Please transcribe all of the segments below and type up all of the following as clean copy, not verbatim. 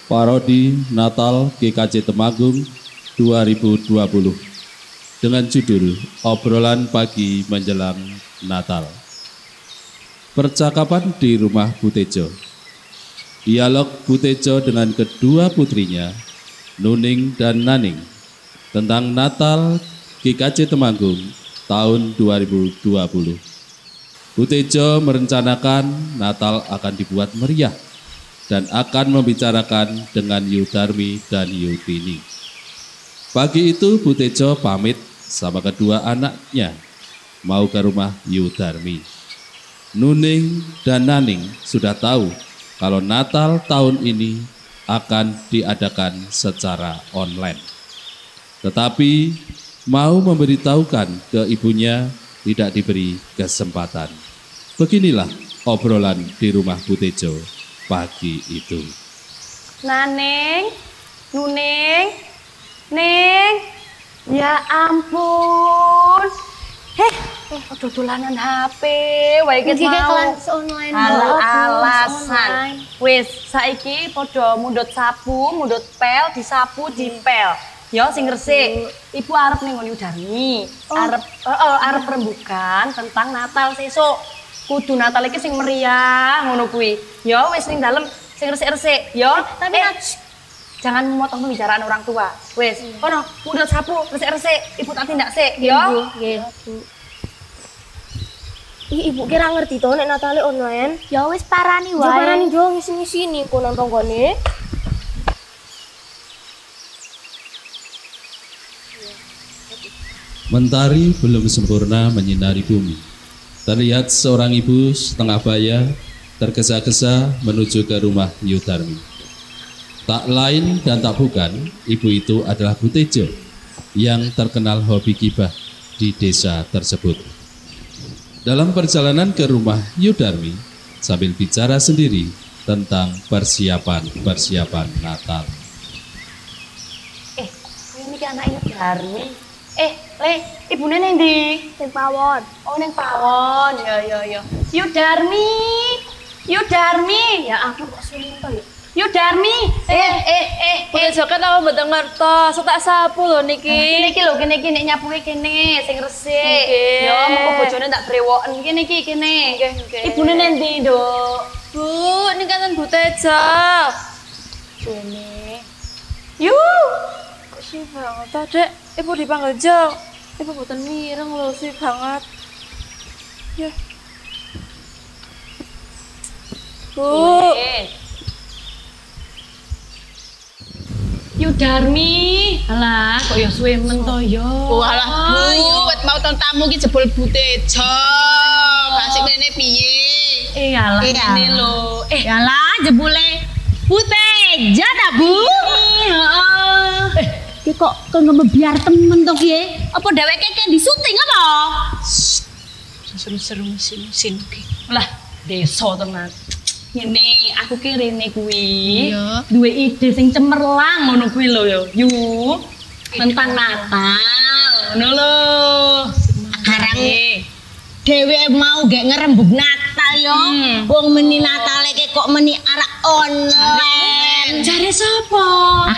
Parodi Natal GKJ Temanggung 2020 dengan judul Obrolan Pagi Menjelang Natal. Percakapan di rumah Bu Tejo. Dialog Bu Tejo dengan kedua putrinya, Nuning dan Naning, tentang Natal GKJ Temanggung tahun 2020. Bu Tejo merencanakan Natal akan dibuat meriah dan akan membicarakan dengan Yudarmi dan Yutini. Pagi itu Bu Tejo pamit sama kedua anaknya mau ke rumah Yudarmi. Nuning dan Naning sudah tahu kalau Natal tahun ini akan diadakan secara online. Tetapi mau memberitahukan ke ibunya tidak diberi kesempatan. Beginilah obrolan di rumah Bu Tejo pagi itu. Naning, Nuning, Ning, ya ampun. Aduh dolanan HP, wae iki kelas online. Alasan. Wis, saiki padha mundut sapu, mundut pel, disapu, dipel. Ya sing resik. Ibu arep ning nggon Yudarmi. Arep rembugan tentang Natal sesuk. Kudu Natal iki sing meriah ngono kuwi. Ya wis ning dalem sing resik-resik, ya. Tapi jangan memotong pembicaraan orang tua. Wis, kono mundut sapu, resik-resik, ibu tak tindak sik, ya. Nggih, Bu. Ibu kira ngerti to nek Natale online? Ya wis parani wae. Parani jo ngisi-ngisini kono tanggane. Mentari belum sempurna menyinari bumi. Terlihat seorang ibu setengah baya tergesa-gesa menuju ke rumah Yudarmi. Tak lain dan tak bukan, ibu itu adalah Bu Tejo yang terkenal hobi gibah di desa tersebut. Dalam perjalanan ke rumah Yudarmi, sambil bicara sendiri tentang persiapan Natal. Ini kan anak Yudarmi. Le, ibune ning ndi? Ning pawon. Oh, ning pawon. Ya. Yudarmi. Ya ampun kok suling to ya. Yudarmi. Tejo kan aku mboten ngertos, tak sapu lho niki. Niki lho kene iki nek nyapuke kene sing resik. Ya mengko bojone tak brewoken kene iki kene. Ibune ning ndi, Nduk? Bu, ini kan Bu Tejo. Kene. Kok sih banget ta, Dek? Ibu dipanggil Jo. Ibu mboten mireng lho sih banget. Ya. Bu. Yudarmi. Alah, kok ya suwe men to ya. Walah, Bu, wet mau tamu ki jebul Bu Tejo. Kasih kene piye? Alah ngene lho. Yalah jebule Bu Tejo ta, Bu? Heeh. Ki kok ngebiar temen to ki? Apa dheweke ki di syuting apa? Seru-seru mesin ki. Lah, desa tenan. Ngene, aku ki rene kuwi. Iya. Duwe ide sing cemerlang ngono kuwi lho ya. Yu. Tentang Natal. Ngono lho. Sekarang dheweke mau gek ngerembug Natal yo. Wong meni Natale ki kok meni arak online. Jare sapa?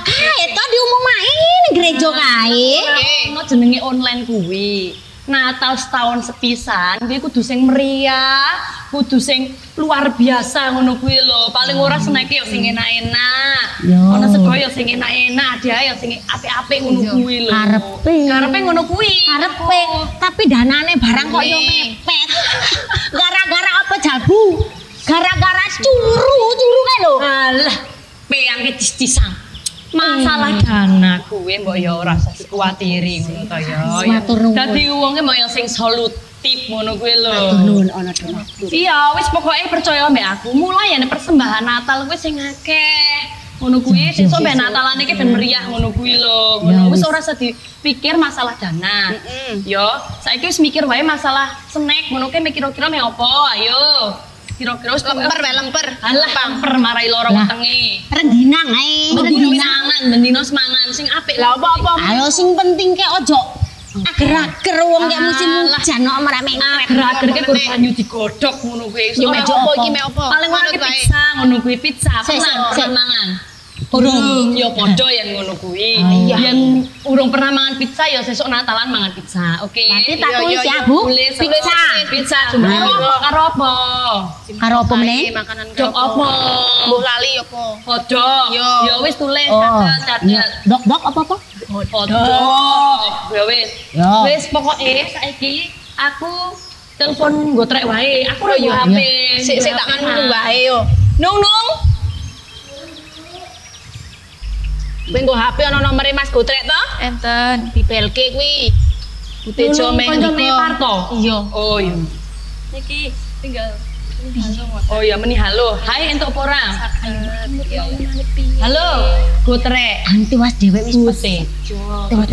Kae to diumumae ning gereja kae. Ono jenenge online kuwi. Natal setahun sepisan, kuwi kudu sing meriah, kudu sing luar biasa ngono kuwi lho. Paling ora seneke ya sing enak-enak. Ono sego ya sing enak-enak, ada ya sing apik-apik ngono kuwi lho. Karepe ngono kuwi. Karepe, tapi danane barang kok yo mepet. Gara-gara apa Jalbu? Gara-gara curu kae lho. Alah, peyang ki cis-cisang. Masalah dana kuwi mbok ya ora usah dikuwatiri ngono to ya. Dadi wonge mbok ya sing aktif ngono kuwi lho. Nuwun ana donatur. Iya, wis pokoke percaya mbek aku. Mulai ya persembahan Natal kuwi sing akeh. Ngono kuwi sesuk mbek Natalane iki ben meriah ngono kuwi lho. Ngono wis ora usah dipikir masalah dana. Yo, saiki wis mikir wae masalah snack ngono ki mikir-kira me opo? Ayo. Kira-kira wis lemper. Alah, lemper marai loro wetenge. Rendinang ae. Bendino semangan sing apik lho apa-apa. Ayo sing penting ke ojo ager-ager wong kayak musim hujan kok merame ager-ager ki kudu banyu digodhog ngono kuwi. Yo me opo iki me opo? Paling ora pizza ngono kuwi pizza. Pernah mangan. Urung, yo podo yang ngono kuwi. Yang urung pernah mangan pizza ya sesuk Natalan mangan pizza. Oke. Berarti tak tulis ya, Bu. Pizza karo apa? Karo apa meneh? Makanan Dok apa? Mbok lali apa? Hotdog. Ya wis tulis catet. Dok apa? Hotdog. Ya wis. Ya. Wis pokoke saiki aku telepon gotrek wae. Aku ora yo HP. Sik tak nganu wae yo. Nung. Bengo HP ana nomere Mas Gotrek to? Enten. Dibelke kuwi. Butejo meh Kancane Parto. Iya. Oh iya. Niki tinggal Oh iya meni halo. Hai entuk apa ora? Halo, Gotrek. Anti was dhewe wis Putih.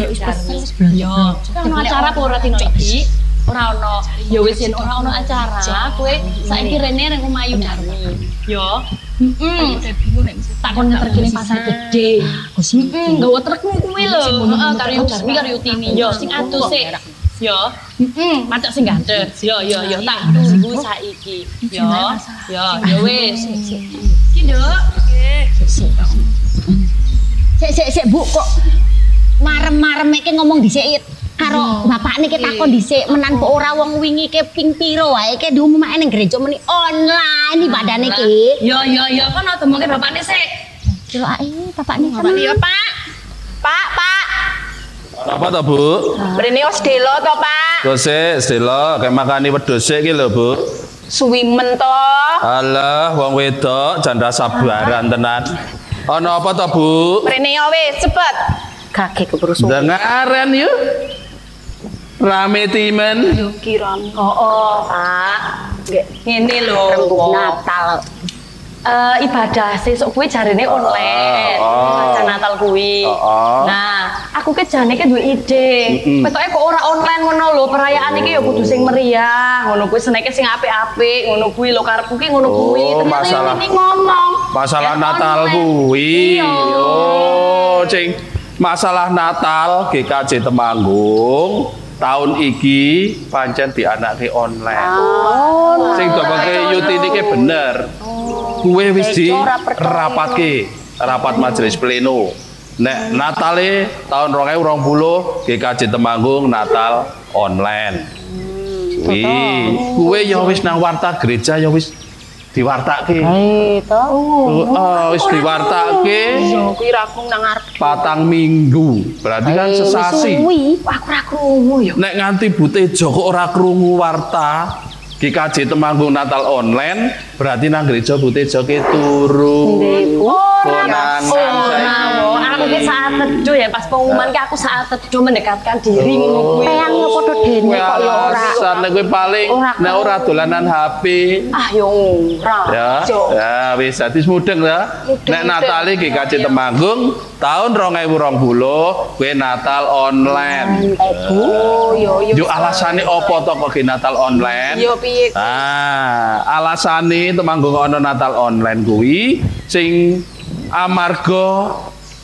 wis pesen wis belanja. Yo, ono acara apa ora dino iki? Ora ono. Ya wis yen ora ono acara, kowe saiki rene nang omah Ayu Darmi. Yo. Takon nyeter kene pasar gede. Nggawa trukmu kuwi lho. Heeh, karo Ayu Darmi karo Yutini. Yo, sing atus sik. Yo. Macak sing gandeng. Yo tak tunggu saiki. Yo wis. Iki, Nduk. Sik Bu kok marem-marem iki ngomong dhisik karo bapak niki takon dhisik menan kok ora wong wingi ke ping piro wae ke diumumake ning gereja meni online ibadahne iki. Yo kon omonge bapakne sik. Delokake bapakne. Iya, Pak. Pak. Apa to, Bu? Mrene wis delo to, Pak. Gosek, sedelo, kayak makani wedhus iki lho, Bu. Suwimen to. Alah, wong wedok jan ra sabaran tenan. Ana apa to, Bu? Mrene yo wis cepet. Kage keperusuhan. Dengaran yuk. Rame timen. Yo kirane. Pak. Ngene lho. Rembug Natal. Ibadah sesuk kuwi jarene online. Ibadah Natal kuwi. Nah, aku ke jane ke duwe ide. Petoke kok ora online ngono lho, perayaan iki ya kudu sing meriah. Ngono kuwi seneke sing apik-apik, ngono kuwi lho karepku ki ngono kuwi. masalah- Ini ngomong. Masalah Ya, Natal online. kuwi. Iya. Oh, cing. Masalah Natal GKJ Temanggung tahun iki pancen dianake online. Sing domake Yutini ki bener. Kuwe wis di rapat majelis pleno. Nek Natale tahun 2020 GKJ Temanggung Natal online. Kuwe ya wis nang warta gereja ya wis diwartake. Wis diwartake. Yo kuwi rakung nang arep. 4 minggu. Berarti kan sesasi. Aku ora krungu ya. Nek nganti Butejo kok ora krungu warta GKJ Temanggung Natal online, berarti nang gereja Butejo ki turu. Konangan saiki. Aku ki saat teduh ya pas pengumuman ki aku saat teduh mendekatkan diri ngono kuwi. Eyang yo padha dene kok yo ora. Alasan nek kowe paling nek ora dolanan HP. Ah yo ora. Ya wis dadi mudeng ya. Nek Natale GKJ Temanggung tahun 2020 kowe Natal online. Yo alasane apa to kok ge Natal online? Yo piye? Alasane Temanggung ana Natal online kuwi sing amarga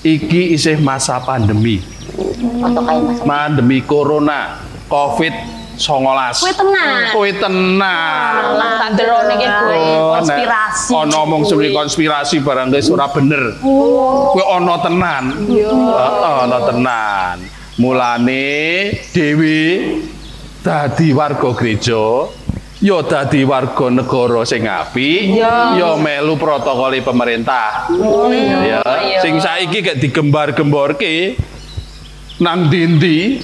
iki isih masa pandemi. Pandemi corona COVID-19. Kowe tenan. Tak delone iki kuwi. Konspirasi. Ono omong suri konspirasi barang guys ora bener. Kowe ono tenan. Ono tenan. Mulane dhewe dadi warga gereja, ya dadi warga negara sing apik, ya melu protokole pemerintah. Ya, sing saiki gak digembar-gemborke nang ndi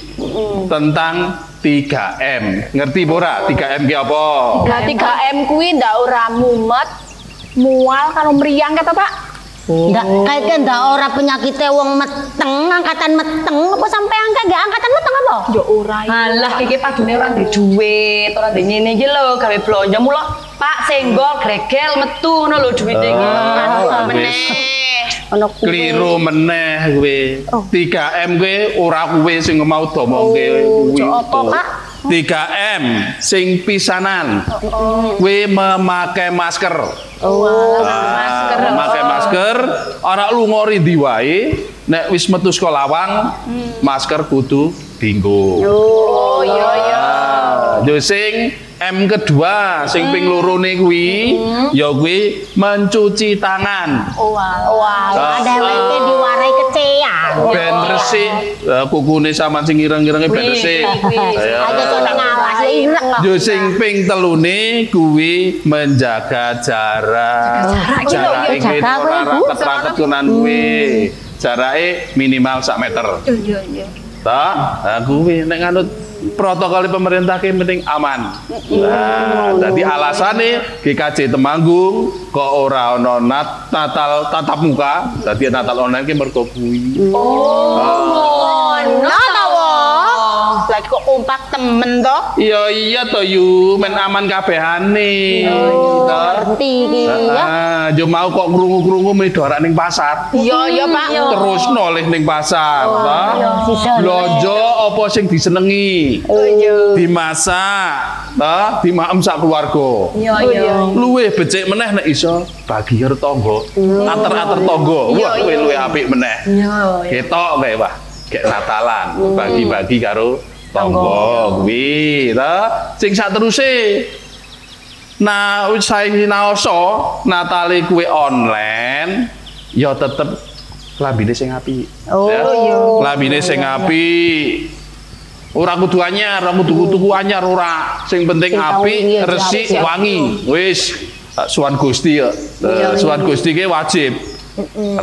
tentang 3M. Ngerti apa ora 3M ki apa? 3M kuwi ndak ora mumet, mual karo mriyang kata Pak. Ndak kayak ndak ora penyakitnya wong meteng, angkatan meteng apa sampean gak angkatan meteng apa? Ya ora. Alah iki padune ora ndek duit, ora ndek ngene iki lho gawe blonjo mula Pak senggol gregel metu ngono lho duwite iki. Meneh. Ono Kliru meneh kowe. 3M kowe ora kowe sing mau domongke kuwi. apa, Pak? 3M sing pisanan. Kowe memakai masker. Masker. Memakai masker, ora lunga rindi wae, nek wis metu sekolah lawang, masker kudu dienggo. Oh iya. Yo sing M kedua, sing ping lorone kuwi, ya kuwi mencuci tangan. Wah, ada weke diwarai kecean. Ben resik, kukune sampean sing ireng-irenge ben resik. Aja kok ngawas ireng kok. Yo sing ping telune kuwi menjaga jarak. Jarake kuwi ora raket-raket kunan kuwi. Jarake minimal 1 meter. Iya. Toh, kuwi nek nganut protokol pemerintah ki penting aman. Nah, dadi alasane GKJ Temanggung kok ora ana Natal tatap muka, dadi Natal online ki mergo kuwi. Ono ta wong? Lagi kok kompak temen to? Iya to yu, men aman kabehane. Ngerti iki ya. Yo mau kok krungu-krungu medhorak ning pasar. Iya Pak. Terus nolih ning pasar, toh. Blonjo apa sing disenengi? Dimasak, toh, dimaem sak keluarga. Iya. Luwih becik meneh nek iso bagi tangga. Ater-ater tangga. Wah, kowe luwih apik meneh. Ketok kae wah, gek Natalan, bagi-bagi karo tangga kuwi, toh. Sing sateruse nah, saya naoso Natale kuwi online, ya tetep klambine sing apik. Klambine sing apik. Ora kudu anyar, ora kudu tuku anyar ora. Sing penting apik, resik, wangi. Wis, suwan Gusti ya. Suwan Gusti ki wajib.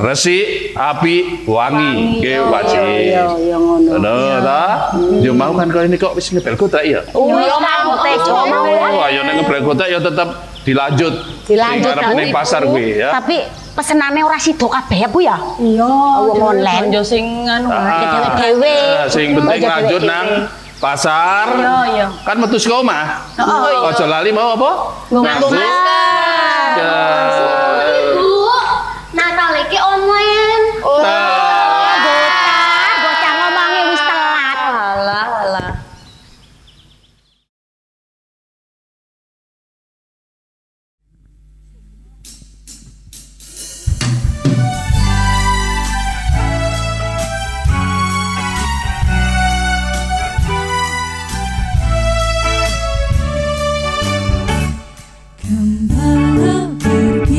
Resik, apik, wangi ki wajib. Iya ngono. Ngono ta? Yo mau kan kok ini kok wis ngebel gotek ya. Iya mau tejo mau ya. Oh, ayo nek ngebel gotek ya tetep dilanjut. Dilanjut, Sing arep ning pasar kuwi ya. Tapi pesenane ora sida kabeh ya Bu ya? Iya, wong online. Blonjo sing anu Dhewe-dhewe. Sing penting lanjut nang pasar. Iya. Kan metu saka omah. Aja lali mau apa? Nganggo masker. Natal iki online. Bocah ngomongnya wis telat. Alah. Gembala pergi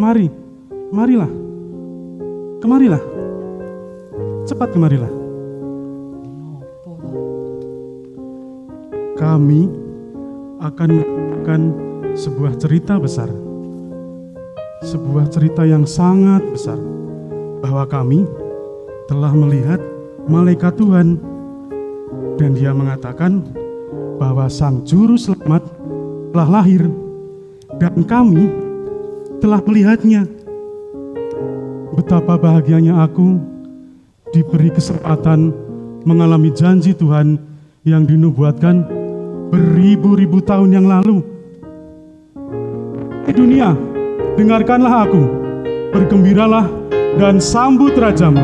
Kemarilah. Kemarilah. Cepat kemarilah. Kami akan melakukan sebuah cerita besar. Sebuah cerita yang sangat besar. Bahwa kami telah melihat malaikat Tuhan. Dan dia mengatakan bahwa Sang Juru Selamat telah lahir. Dan kami telah melihatnya. Betapa bahagianya aku diberi kesempatan mengalami janji Tuhan yang dinubuatkan beribu-ribu tahun yang lalu. Dunia, dengarkanlah aku, bergembiralah dan sambut rajamu.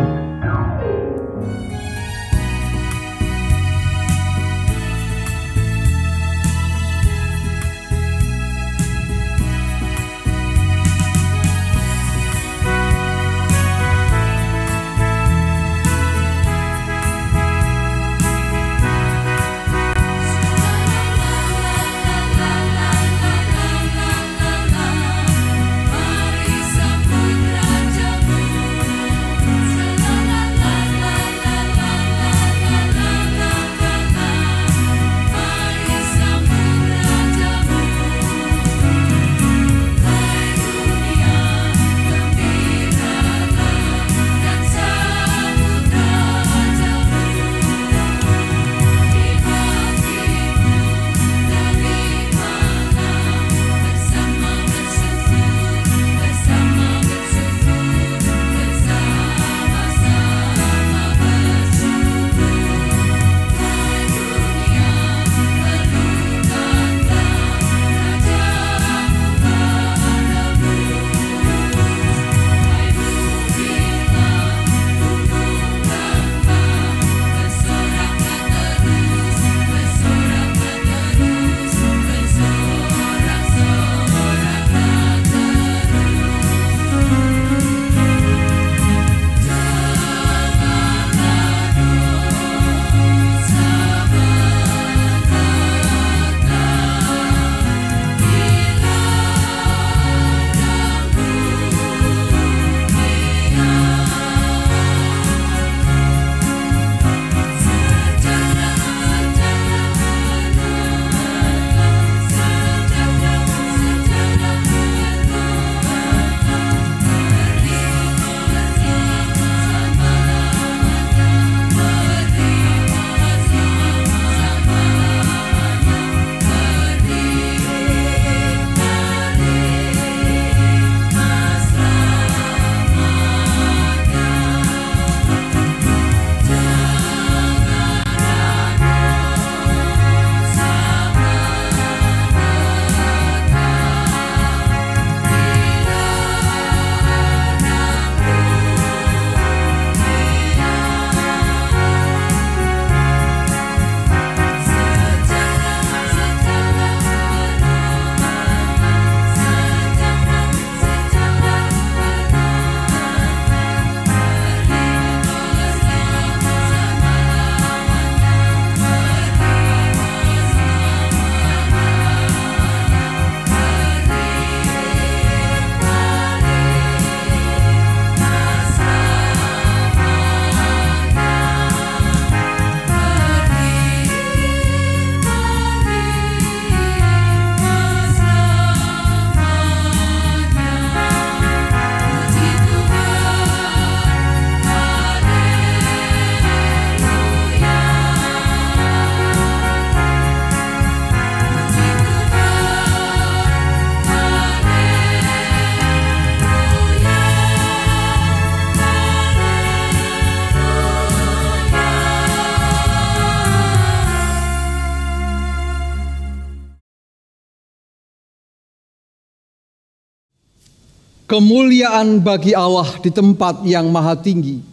Kemuliaan bagi Allah di tempat yang maha tinggi,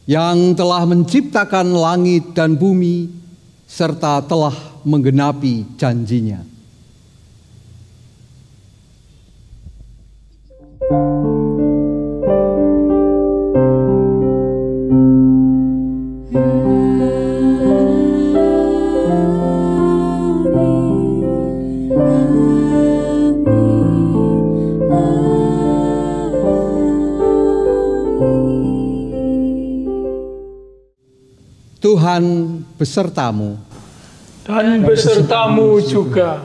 yang telah menciptakan langit dan bumi, serta telah menggenapi janjinya. Tuhan besertamu. Dan besertamu juga.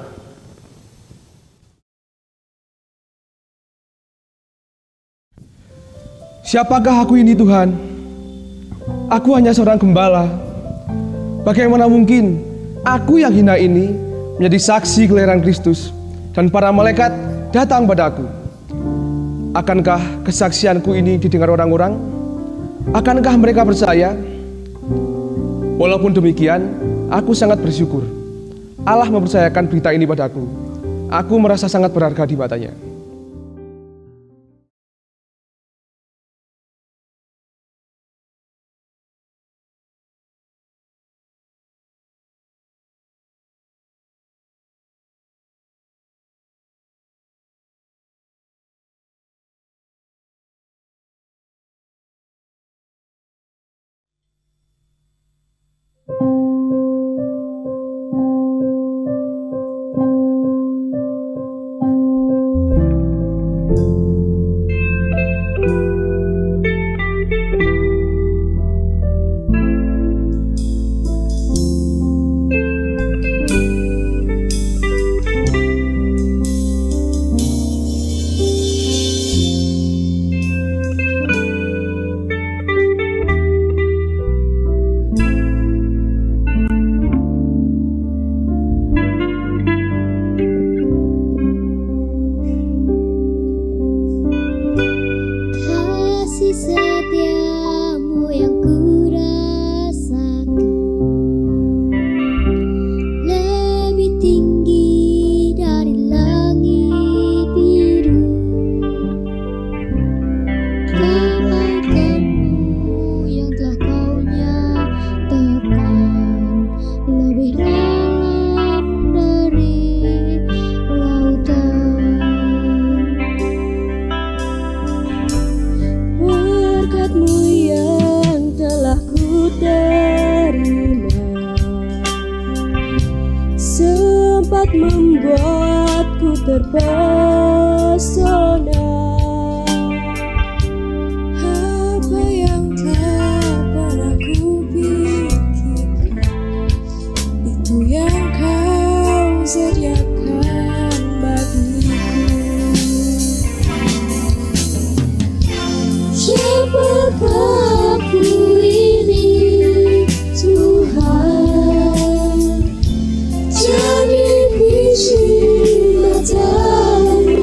Siapakah aku ini Tuhan? Aku hanya seorang gembala. Bagaimana mungkin aku yang hina ini menjadi saksi kelahiran Kristus dan para malaikat datang padaku? Akankah kesaksianku ini didengar orang-orang? Akankah mereka percaya? Walaupun demikian, aku sangat bersyukur Allah mempercayakan berita ini padaku. Aku merasa sangat berharga di matanya. membuatku terpesona. Apa yang tak pernah kupikirkan, itu yang kau sediakan bagiku. Siapakah aku ini, Tuhan? Jadi biji matamu,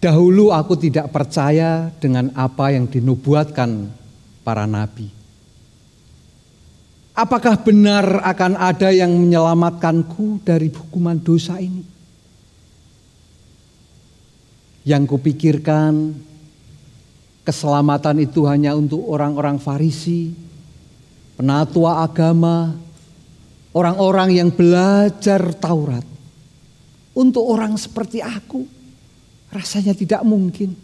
Dahulu aku tidak percaya dengan apa yang dinubuatkan para nabi. Apakah benar akan ada yang menyelamatkanku dari hukuman dosa ini? Yang kupikirkan, keselamatan itu hanya untuk orang-orang Farisi, penatua agama, orang-orang yang belajar Taurat. Untuk orang seperti aku, rasanya tidak mungkin.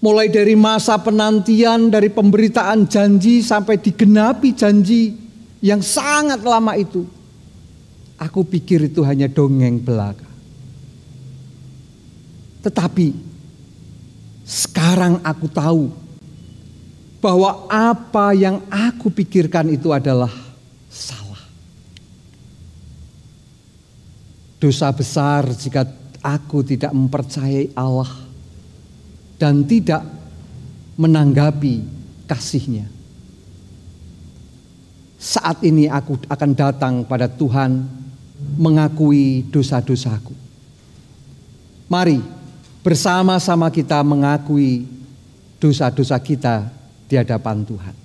Mulai dari masa penantian, dari pemberitaan janji sampai digenapi janji yang sangat lama itu, aku pikir itu hanya dongeng belaka. Tetapi sekarang aku tahu bahwa apa yang aku pikirkan itu adalah salah. Dosa besar jika aku tidak mempercayai Allah dan tidak menanggapi kasih-Nya. Saat ini aku akan datang pada Tuhan mengakui dosa-dosaku. Mari bersama-sama kita mengakui dosa-dosa kita di hadapan Tuhan.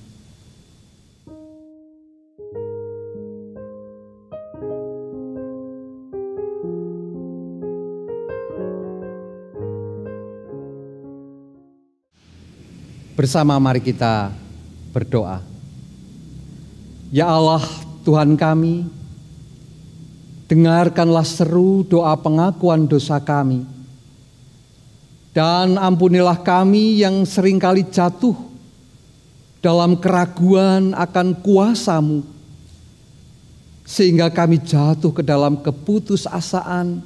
Bersama mari kita berdoa. Ya Allah Tuhan kami, dengarkanlah seru doa pengakuan dosa kami. Dan ampunilah kami yang seringkali jatuh dalam keraguan akan kuasa-Mu, sehingga kami jatuh ke dalam keputusasaan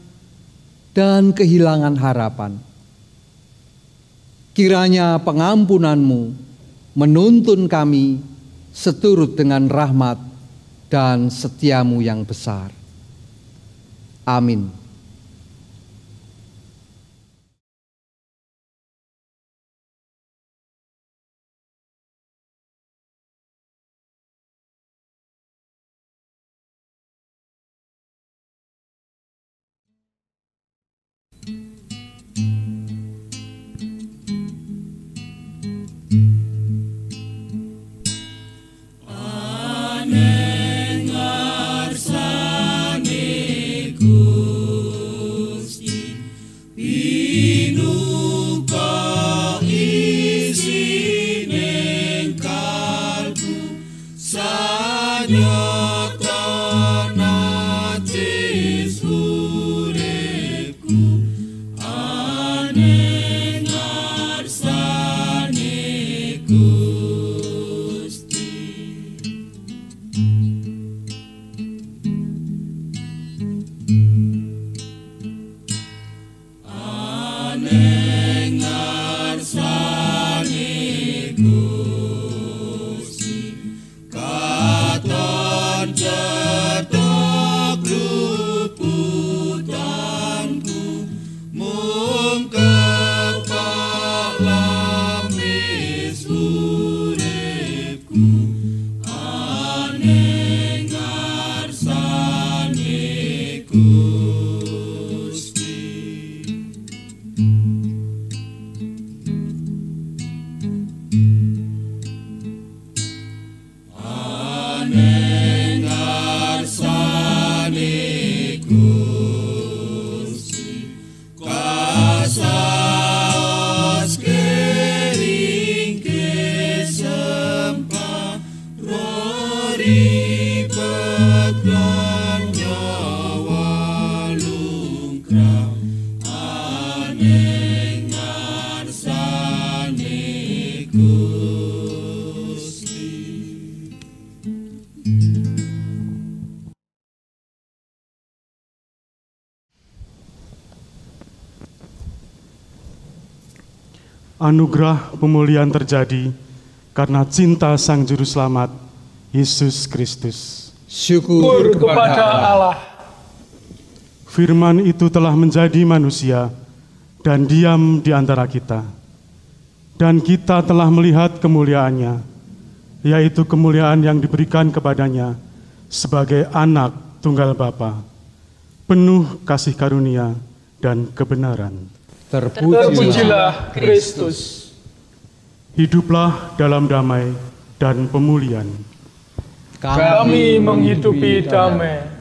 dan kehilangan harapan. Kiranya pengampunan-Mu menuntun kami seturut dengan rahmat dan setia-Mu yang besar. Amin. Anugerah pemulihan terjadi karena cinta Sang Juru Selamat, Yesus Kristus. Syukur kepada Allah. Firman itu telah menjadi manusia dan diam di antara kita. Dan kita telah melihat kemuliaannya, yaitu kemuliaan yang diberikan kepadanya sebagai anak tunggal Bapa, penuh kasih karunia dan kebenaran. Terpujilah Kristus. Hiduplah dalam damai dan pemulihan. Kami menghidupi damai.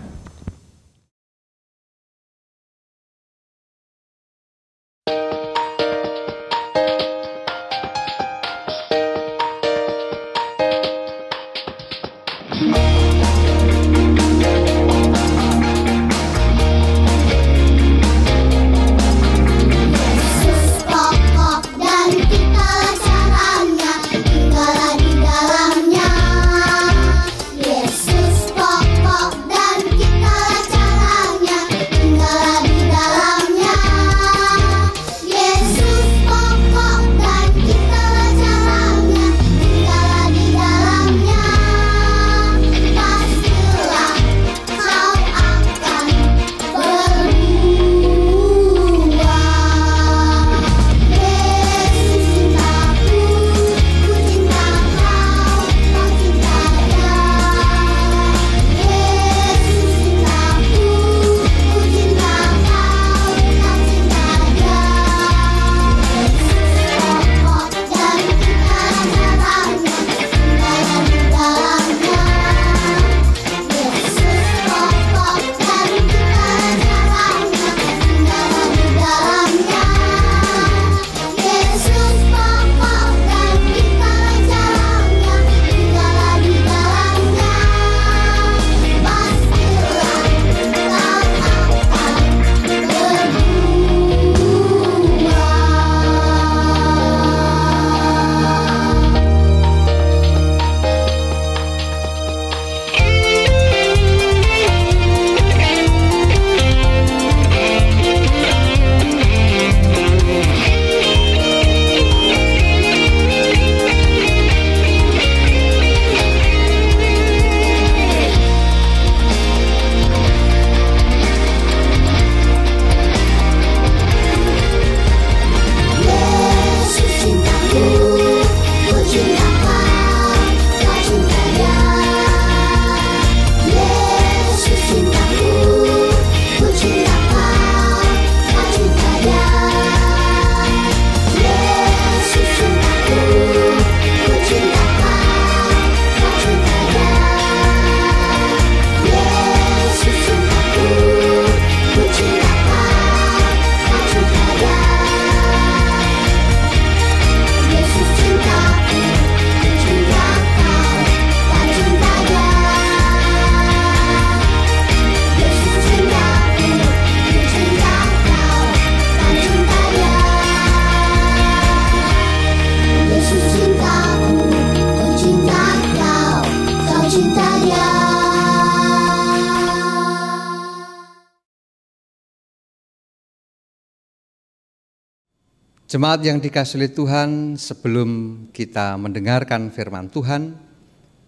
Jemaat yang dikasihi Tuhan, sebelum kita mendengarkan firman Tuhan,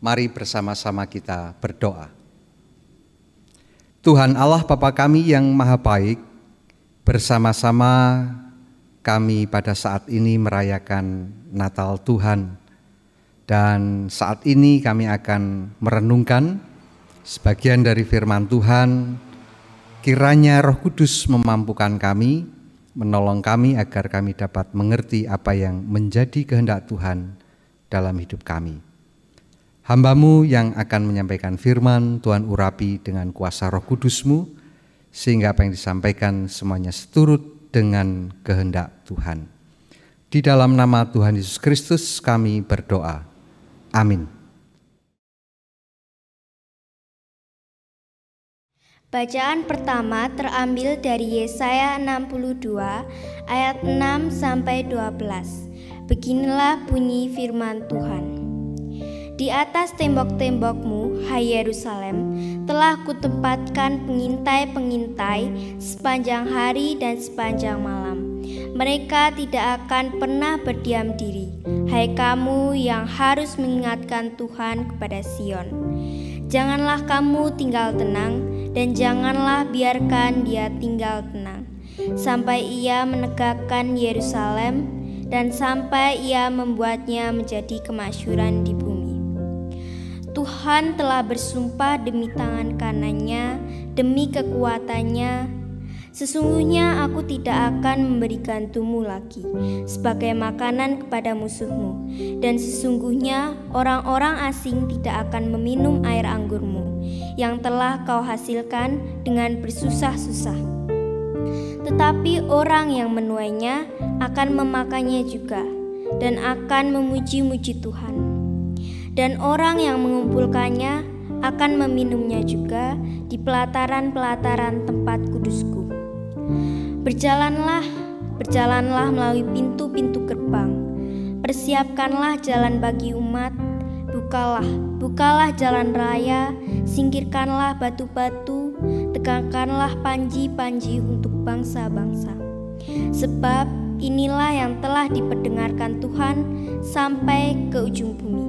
mari bersama-sama kita berdoa. Tuhan Allah Bapa kami yang maha baik, bersama-sama kami pada saat ini merayakan Natal Tuhan. Dan saat ini kami akan merenungkan sebagian dari firman Tuhan. Kiranya Roh Kudus memampukan kami, menolong kami agar kami dapat mengerti apa yang menjadi kehendak Tuhan dalam hidup kami. Hamba-Mu yang akan menyampaikan firman, Tuhan urapi dengan kuasa Roh Kudus-Mu, sehingga apa yang disampaikan semuanya seturut dengan kehendak Tuhan. Di dalam nama Tuhan Yesus Kristus kami berdoa. Amin. Bacaan pertama terambil dari Yesaya 62 ayat 6 sampai 12. Beginilah bunyi firman Tuhan. Di atas tembok-tembokmu, hai Yerusalem, telah kutempatkan pengintai-pengintai sepanjang hari dan sepanjang malam. Mereka tidak akan pernah berdiam diri. Hai kamu yang harus mengingatkan Tuhan kepada Sion. Janganlah kamu tinggal tenang, dan janganlah biarkan dia tinggal tenang, sampai ia menegakkan Yerusalem dan sampai ia membuatnya menjadi kemasyhuran di bumi. Tuhan telah bersumpah demi tangan kanannya, demi kekuatannya, Sesungguhnya aku tidak akan memberikan tumu lagi sebagai makanan kepada musuhmu, dan sesungguhnya orang-orang asing tidak akan meminum air anggurmu yang telah kau hasilkan dengan bersusah-susah. Tetapi orang yang menuainya akan memakannya juga dan akan memuji-muji Tuhan. Dan orang yang mengumpulkannya akan meminumnya juga di pelataran-pelataran tempat kudusku. Berjalanlah melalui pintu-pintu gerbang. Persiapkanlah jalan bagi umat. Bukalah jalan raya. Singkirkanlah batu-batu. Tegakkanlah panji-panji untuk bangsa-bangsa. Sebab inilah yang telah diperdengarkan Tuhan sampai ke ujung bumi.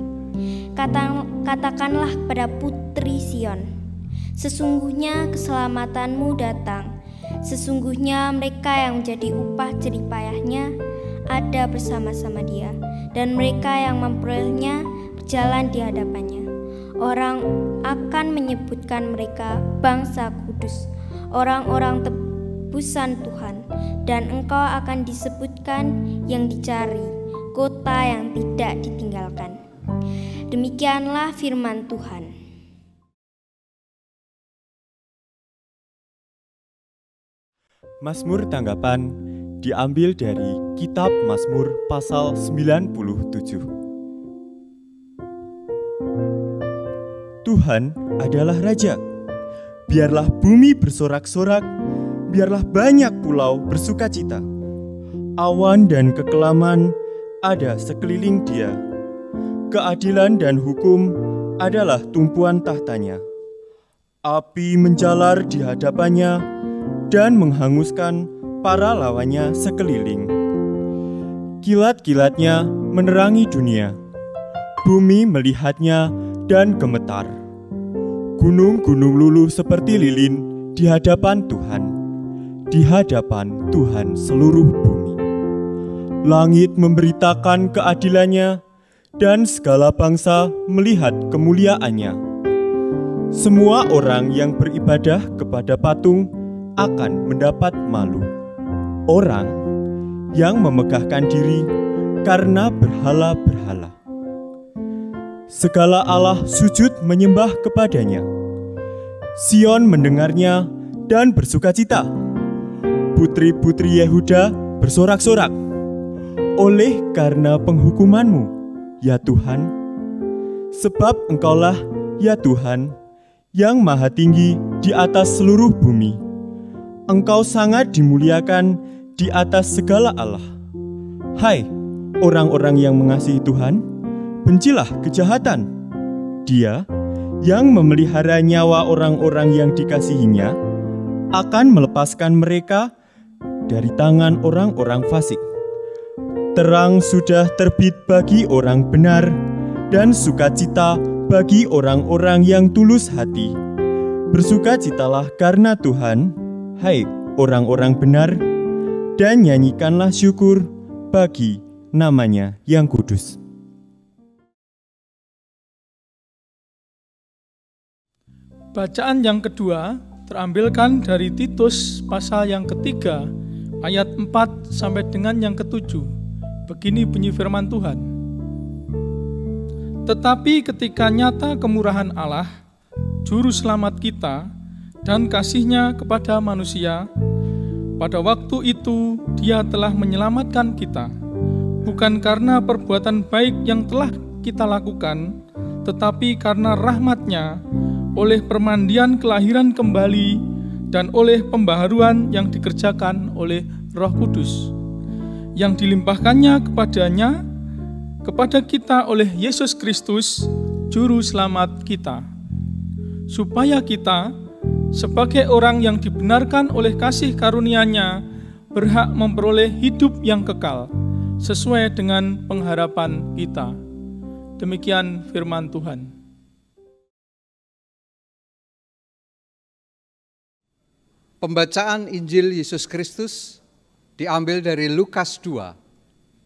Katakanlah kepada putri Sion, sesungguhnya keselamatanmu datang. Sesungguhnya mereka yang menjadi upah jerih payahnya ada bersama-sama dia, dan mereka yang memperolehnya berjalan di hadapannya. Orang akan menyebutkan mereka bangsa kudus, orang-orang tebusan Tuhan, dan engkau akan disebutkan yang dicari, kota yang tidak ditinggalkan. Demikianlah firman Tuhan. Mazmur tanggapan diambil dari kitab Mazmur pasal 97. Tuhan adalah Raja. Biarlah bumi bersorak-sorak, biarlah banyak pulau bersukacita. Awan dan kekelaman ada sekeliling Dia. Keadilan dan hukum adalah tumpuan tahtanya. Api menjalar di hadapannya dan menghanguskan para lawannya sekeliling. Kilat-kilatnya menerangi dunia. Bumi melihatnya dan gemetar. Gunung-gunung luluh seperti lilin di hadapan Tuhan. Di hadapan Tuhan seluruh bumi. Langit memberitakan keadilannya dan segala bangsa melihat kemuliaannya. Semua orang yang beribadah kepada patung akan mendapat malu. Orang yang memegahkan diri karena berhala-berhala. Segala Allah sujud menyembah kepadanya. Sion mendengarnya dan bersukacita. Putri-putri Yehuda bersorak-sorak oleh karena penghukumanmu, ya Tuhan. Sebab Engkaulah, ya Tuhan, yang maha tinggi di atas seluruh bumi. Engkau sangat dimuliakan di atas segala Allah. Hai orang-orang yang mengasihi Tuhan, bencilah kejahatan. Dia yang memelihara nyawa orang-orang yang dikasihinya akan melepaskan mereka dari tangan orang-orang fasik. Terang sudah terbit bagi orang benar dan sukacita bagi orang-orang yang tulus hati. Bersukacitalah karena Tuhan, hai orang-orang benar, dan nyanyikanlah syukur bagi namanya yang kudus. Bacaan yang kedua terambilkan dari Titus pasal yang ketiga ayat 4 sampai dengan yang ke-7. Begini bunyi firman Tuhan. Tetapi ketika nyata kemurahan Allah, Juru Selamat kita, dan kasih-Nya kepada manusia, pada waktu itu Dia telah menyelamatkan kita, bukan karena perbuatan baik yang telah kita lakukan, tetapi karena rahmat-Nya, oleh permandian kelahiran kembali, dan oleh pembaharuan yang dikerjakan oleh Roh Kudus, yang dilimpahkannya kepada kita oleh Yesus Kristus, Juru Selamat kita, supaya kita, sebagai orang yang dibenarkan oleh kasih karunia-Nya, berhak memperoleh hidup yang kekal, sesuai dengan pengharapan kita. Demikian firman Tuhan. Pembacaan Injil Yesus Kristus diambil dari Lukas 2,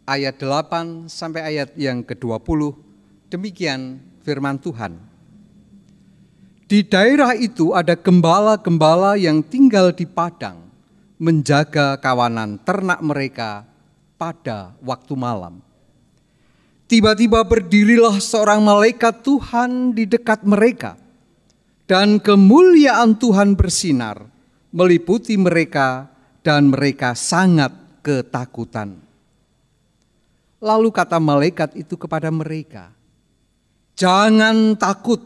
ayat 8 sampai ayat yang ke-20. Demikian firman Tuhan. Di daerah itu ada gembala-gembala yang tinggal di padang, menjaga kawanan ternak mereka pada waktu malam. Tiba-tiba berdirilah seorang malaikat Tuhan di dekat mereka, dan kemuliaan Tuhan bersinar meliputi mereka, dan mereka sangat ketakutan. Lalu kata malaikat itu kepada mereka, "Jangan takut,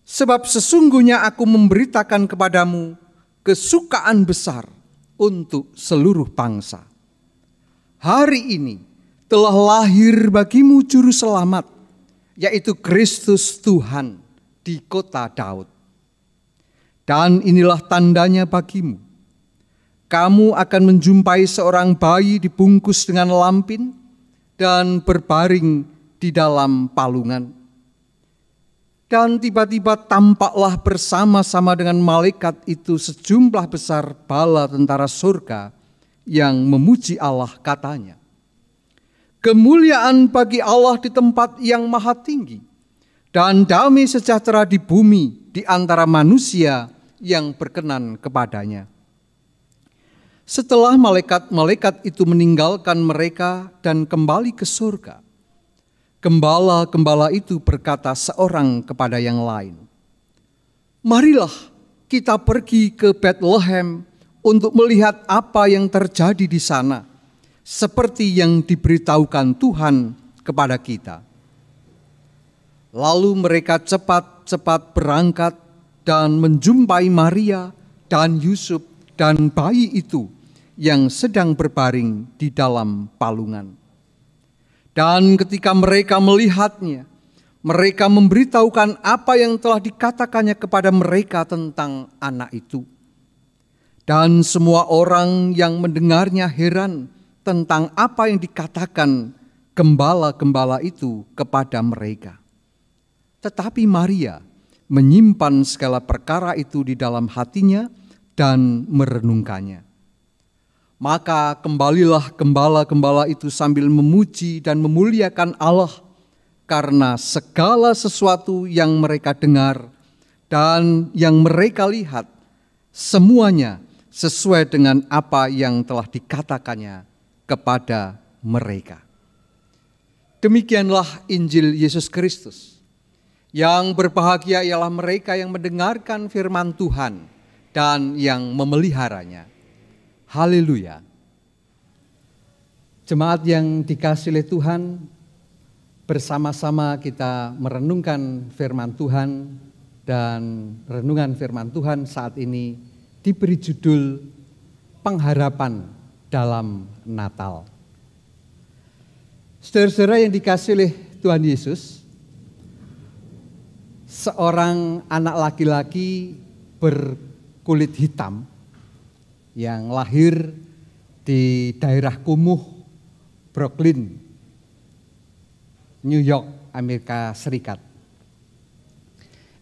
sebab sesungguhnya aku memberitakan kepadamu kesukaan besar untuk seluruh bangsa. Hari ini telah lahir bagimu juru selamat, yaitu Kristus Tuhan di kota Daud. Dan inilah tandanya bagimu. Kamu akan menjumpai seorang bayi dibungkus dengan lampin dan berbaring di dalam palungan. Dan tiba-tiba tampaklah bersama-sama dengan malaikat itu sejumlah besar bala tentara surga yang memuji Allah, katanya, kemuliaan bagi Allah di tempat yang maha tinggi, dan damai sejahtera di bumi di antara manusia yang berkenan kepadanya." Setelah malaikat-malaikat itu meninggalkan mereka dan kembali ke surga, gembala-gembala itu berkata seorang kepada yang lain, "Marilah kita pergi ke Bethlehem untuk melihat apa yang terjadi di sana, seperti yang diberitahukan Tuhan kepada kita." Lalu mereka cepat-cepat berangkat dan menjumpai Maria dan Yusuf dan bayi itu yang sedang berbaring di dalam palungan. Dan ketika mereka melihatnya, mereka memberitahukan apa yang telah dikatakannya kepada mereka tentang anak itu. Dan semua orang yang mendengarnya heran tentang apa yang dikatakan gembala-gembala itu kepada mereka. Tetapi Maria menyimpan segala perkara itu di dalam hatinya dan merenungkannya. Maka kembalilah gembala-gembala itu sambil memuji dan memuliakan Allah karena segala sesuatu yang mereka dengar dan yang mereka lihat, semuanya sesuai dengan apa yang telah dikatakannya kepada mereka. Demikianlah Injil Yesus Kristus. Yang berbahagia ialah mereka yang mendengarkan firman Tuhan dan yang memeliharanya. Haleluya. Jemaat yang dikasihi oleh Tuhan, bersama-sama kita merenungkan firman Tuhan, dan renungan firman Tuhan saat ini diberi judul pengharapan dalam Natal. Saudara-saudara yang dikasihi oleh Tuhan Yesus, seorang anak laki-laki berkulit hitam yang lahir di daerah kumuh Brooklyn, New York, Amerika Serikat.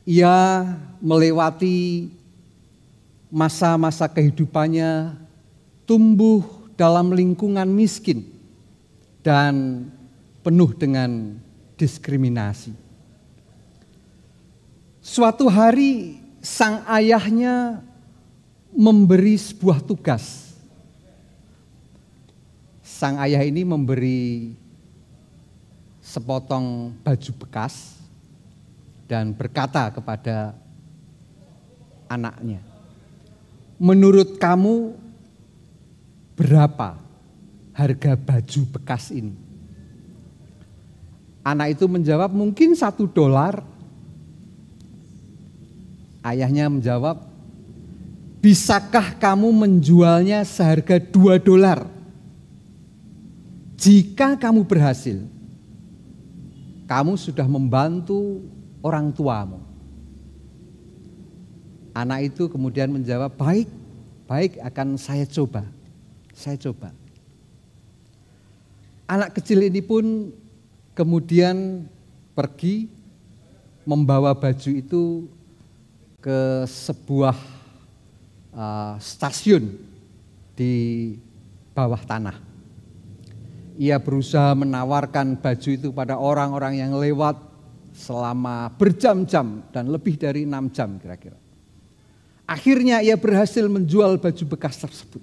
Ia melewati masa-masa kehidupannya tumbuh dalam lingkungan miskin dan penuh dengan diskriminasi. Suatu hari sang ayahnya memberi sebuah tugas. Sang ayah ini memberi sepotong baju bekas dan berkata kepada anaknya, "Menurut kamu berapa harga baju bekas ini?" Anak itu menjawab, "Mungkin $1. Ayahnya menjawab, "Bisakah kamu menjualnya seharga $2? Jika kamu berhasil, kamu sudah membantu orang tuamu." Anak itu kemudian menjawab, "Baik, baik, akan saya coba. Saya coba." Anak kecil ini pun kemudian pergi membawa baju itu ke sebuah stasiun di bawah tanah. Ia berusaha menawarkan baju itu pada orang-orang yang lewat selama berjam-jam dan lebih dari 6 jam kira-kira. Akhirnya ia berhasil menjual baju bekas tersebut.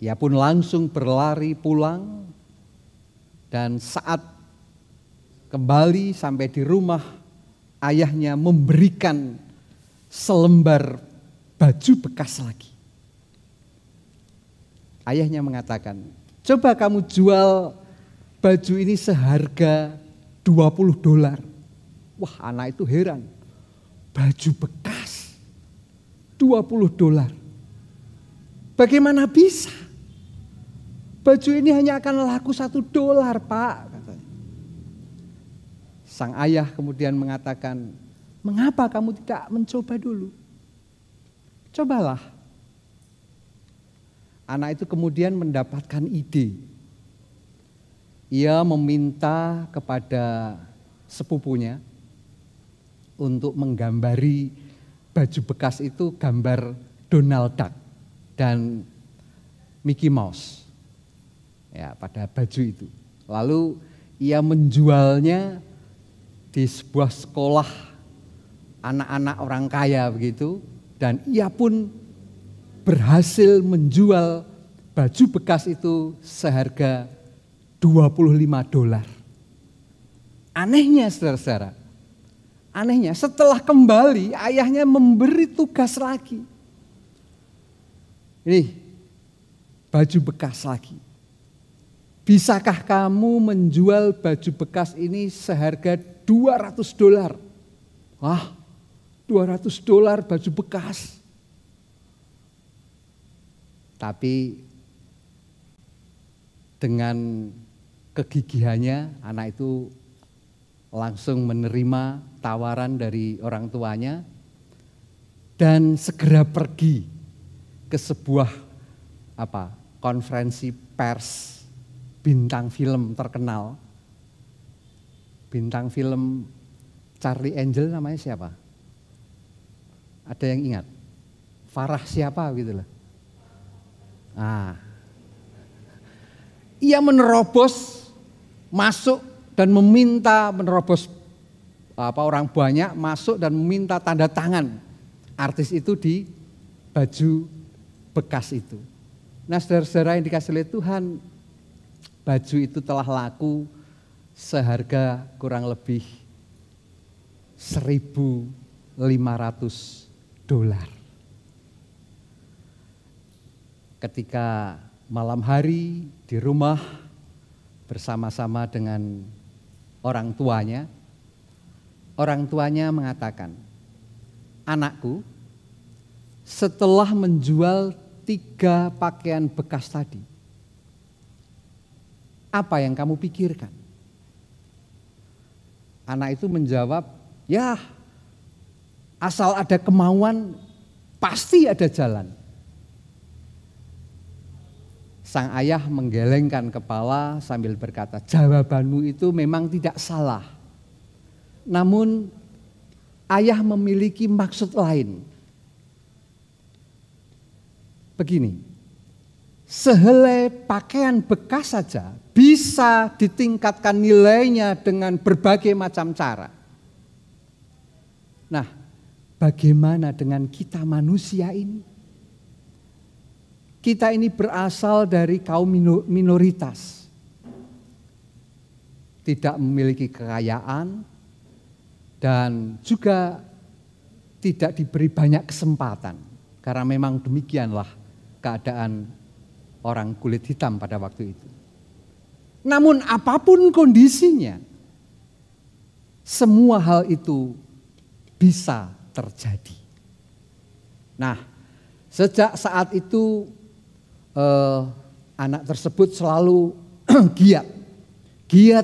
Ia pun langsung berlari pulang, dan saat kembali sampai di rumah, ayahnya memberikan selembar baju bekas lagi. Ayahnya mengatakan, coba kamu jual baju ini seharga $20. Wah, anak itu heran. Baju bekas $20. Bagaimana bisa? Baju ini hanya akan laku $1, Pak. Katanya. Sang ayah kemudian mengatakan, mengapa kamu tidak mencoba dulu? Cobalah. Anak itu kemudian mendapatkan ide. Ia meminta kepada sepupunya untuk menggambari baju bekas itu gambar Donald Duck dan Mickey Mouse. Ya, pada baju itu. Lalu ia menjualnya di sebuah sekolah anak-anak orang kaya begitu, dan ia pun berhasil menjual baju bekas itu seharga $25. Anehnya saudara-saudara, anehnya setelah kembali ayahnya memberi tugas lagi. Ini baju bekas lagi. Bisakah kamu menjual baju bekas ini seharga $200? Wah, $200 baju bekas. Tapi dengan kegigihannya anak itu langsung menerima tawaran dari orang tuanya dan segera pergi ke sebuah konferensi pers bintang film terkenal. Bintang film Charlie Angel namanya siapa? Ada yang ingat? Farah siapa gitu loh. Nah, ia menerobos masuk dan menerobos orang banyak masuk dan meminta tanda tangan artis itu di baju bekas itu. Nah, saudara-saudara yang dikasihi oleh Tuhan, baju itu telah laku seharga kurang lebih $1.500. Ketika malam hari di rumah bersama-sama dengan orang tuanya mengatakan, anakku, setelah menjual 3 pakaian bekas tadi, apa yang kamu pikirkan? Anak itu menjawab, ya asal ada kemauan pasti ada jalan. Sang ayah menggelengkan kepala sambil berkata, jawabanmu itu memang tidak salah. Namun ayah memiliki maksud lain. Begini, sehelai pakaian bekas saja bisa ditingkatkan nilainya dengan berbagai macam cara. Nah, bagaimana dengan kita manusia ini? Kita ini berasal dari kaum minoritas. Tidak memiliki kekayaan dan juga tidak diberi banyak kesempatan. Karena memang demikianlah keadaan orang kulit hitam pada waktu itu. Namun apapun kondisinya, semua hal itu bisa terjadi. Nah, sejak saat itu anak tersebut selalu giat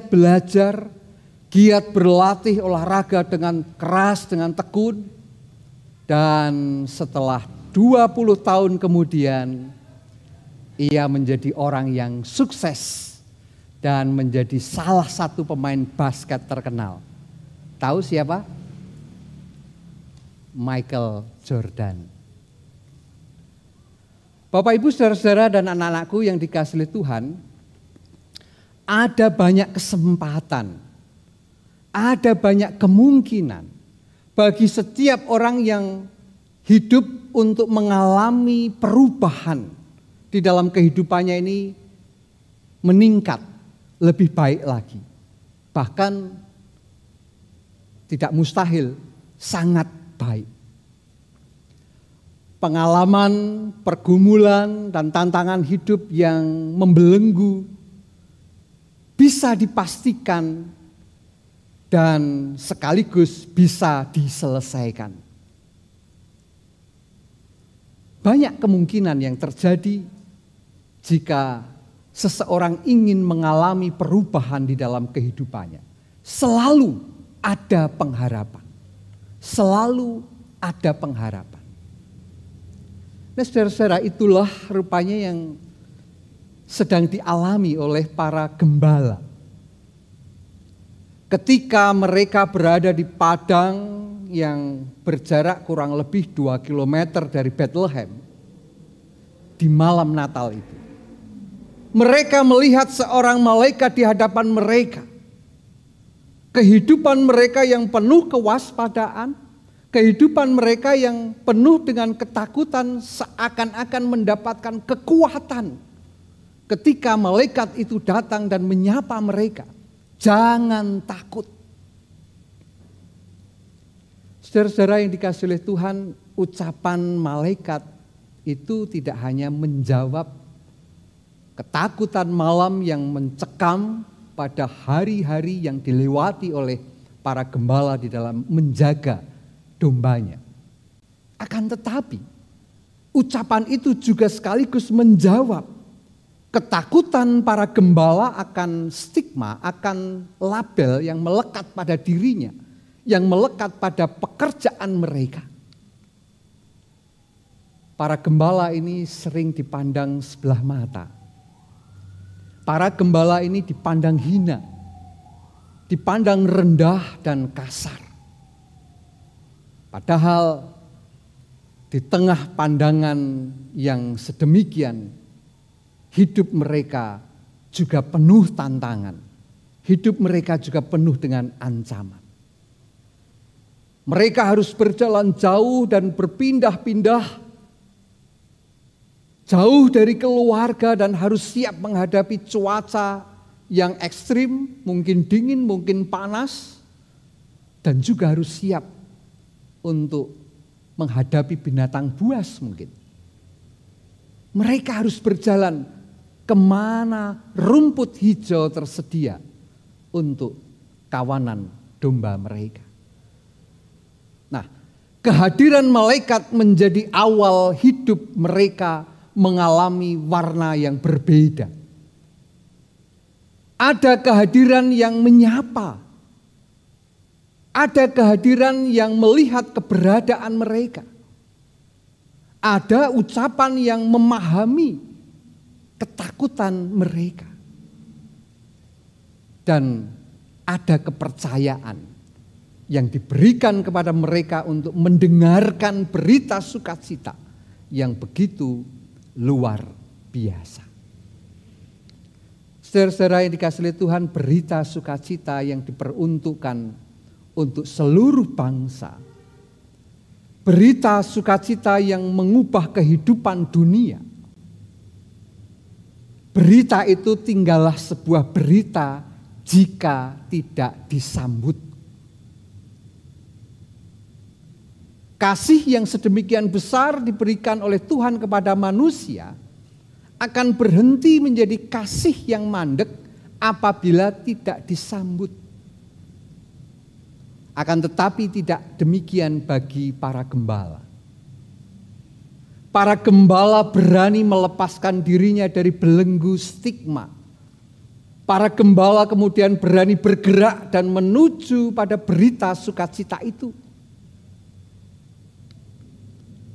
belajar, giat berlatih olahraga dengan keras, dengan tekun. Dan setelah 20 tahun kemudian, ia menjadi orang yang sukses dan menjadi salah satu pemain basket terkenal. Tahu siapa? Michael Jordan. Bapak, Ibu, saudara-saudara dan anak-anakku yang dikasihi Tuhan, ada banyak kesempatan, ada banyak kemungkinan bagi setiap orang yang hidup untuk mengalami perubahan di dalam kehidupannya ini meningkat lebih baik lagi. Bahkan tidak mustahil, sangat baik. Pengalaman, pergumulan, dan tantangan hidup yang membelenggu bisa dipastikan dan sekaligus bisa diselesaikan. Banyak kemungkinan yang terjadi jika seseorang ingin mengalami perubahan di dalam kehidupannya. Selalu ada pengharapan. Selalu ada pengharapan. Nah, saudara-saudara, itulah rupanya yang sedang dialami oleh para gembala. Ketika mereka berada di padang yang berjarak kurang lebih 2 km dari Bethlehem di malam Natal itu. Mereka melihat seorang malaikat di hadapan mereka. Kehidupan mereka yang penuh kewaspadaan, kehidupan mereka yang penuh dengan ketakutan seakan-akan mendapatkan kekuatan ketika malaikat itu datang dan menyapa mereka. Jangan takut. Saudara-saudara yang dikasihi oleh Tuhan, ucapan malaikat itu tidak hanya menjawab ketakutan malam yang mencekam pada hari-hari yang dilewati oleh para gembala di dalam menjaga dombanya. Akan tetapi, ucapan itu juga sekaligus menjawab ketakutan para gembala akan stigma, akan label yang melekat pada dirinya, yang melekat pada pekerjaan mereka. Para gembala ini sering dipandang sebelah mata. Para gembala ini dipandang hina, dipandang rendah dan kasar. Padahal di tengah pandangan yang sedemikian, hidup mereka juga penuh tantangan. Hidup mereka juga penuh dengan ancaman. Mereka harus berjalan jauh dan berpindah-pindah, jauh dari keluarga dan harus siap menghadapi cuaca yang ekstrim, mungkin dingin, mungkin panas, dan juga harus siap untuk menghadapi binatang buas mungkin. Mereka harus berjalan kemana rumput hijau tersedia untuk kawanan domba mereka. Nah, kehadiran malaikat menjadi awal hidup mereka mengalami warna yang berbeda. Ada kehadiran yang menyapa. Ada kehadiran yang melihat keberadaan mereka. Ada ucapan yang memahami ketakutan mereka. Dan ada kepercayaan yang diberikan kepada mereka untuk mendengarkan berita sukacita yang begitu luar biasa. Saudara-saudara yang dikasihi oleh Tuhan, berita sukacita yang diperuntukkan untuk seluruh bangsa. Berita sukacita yang mengubah kehidupan dunia. Berita itu tinggallah sebuah berita jika tidak disambut. Kasih yang sedemikian besar diberikan oleh Tuhan kepada manusia akan berhenti menjadi kasih yang mandek apabila tidak disambut. Akan tetapi tidak demikian bagi para gembala. Para gembala berani melepaskan dirinya dari belenggu stigma. Para gembala kemudian berani bergerak dan menuju pada berita sukacita itu.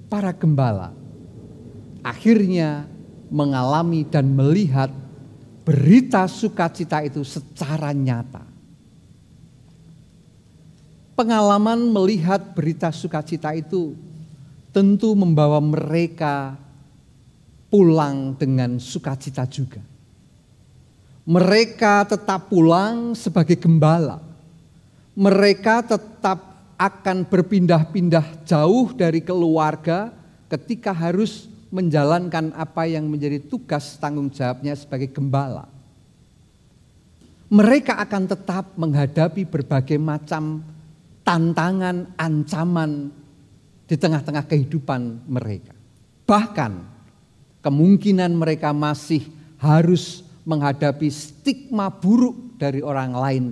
Para gembala akhirnya mengalami dan melihat berita sukacita itu secara nyata. Pengalaman melihat berita sukacita itu tentu membawa mereka pulang dengan sukacita juga. Mereka tetap pulang sebagai gembala. Mereka tetap akan berpindah-pindah jauh dari keluarga ketika harus menjalankan apa yang menjadi tugas tanggung jawabnya sebagai gembala, mereka akan tetap menghadapi berbagai macam tantangan, ancaman di tengah-tengah kehidupan mereka. Bahkan kemungkinan mereka masih harus menghadapi stigma buruk dari orang lain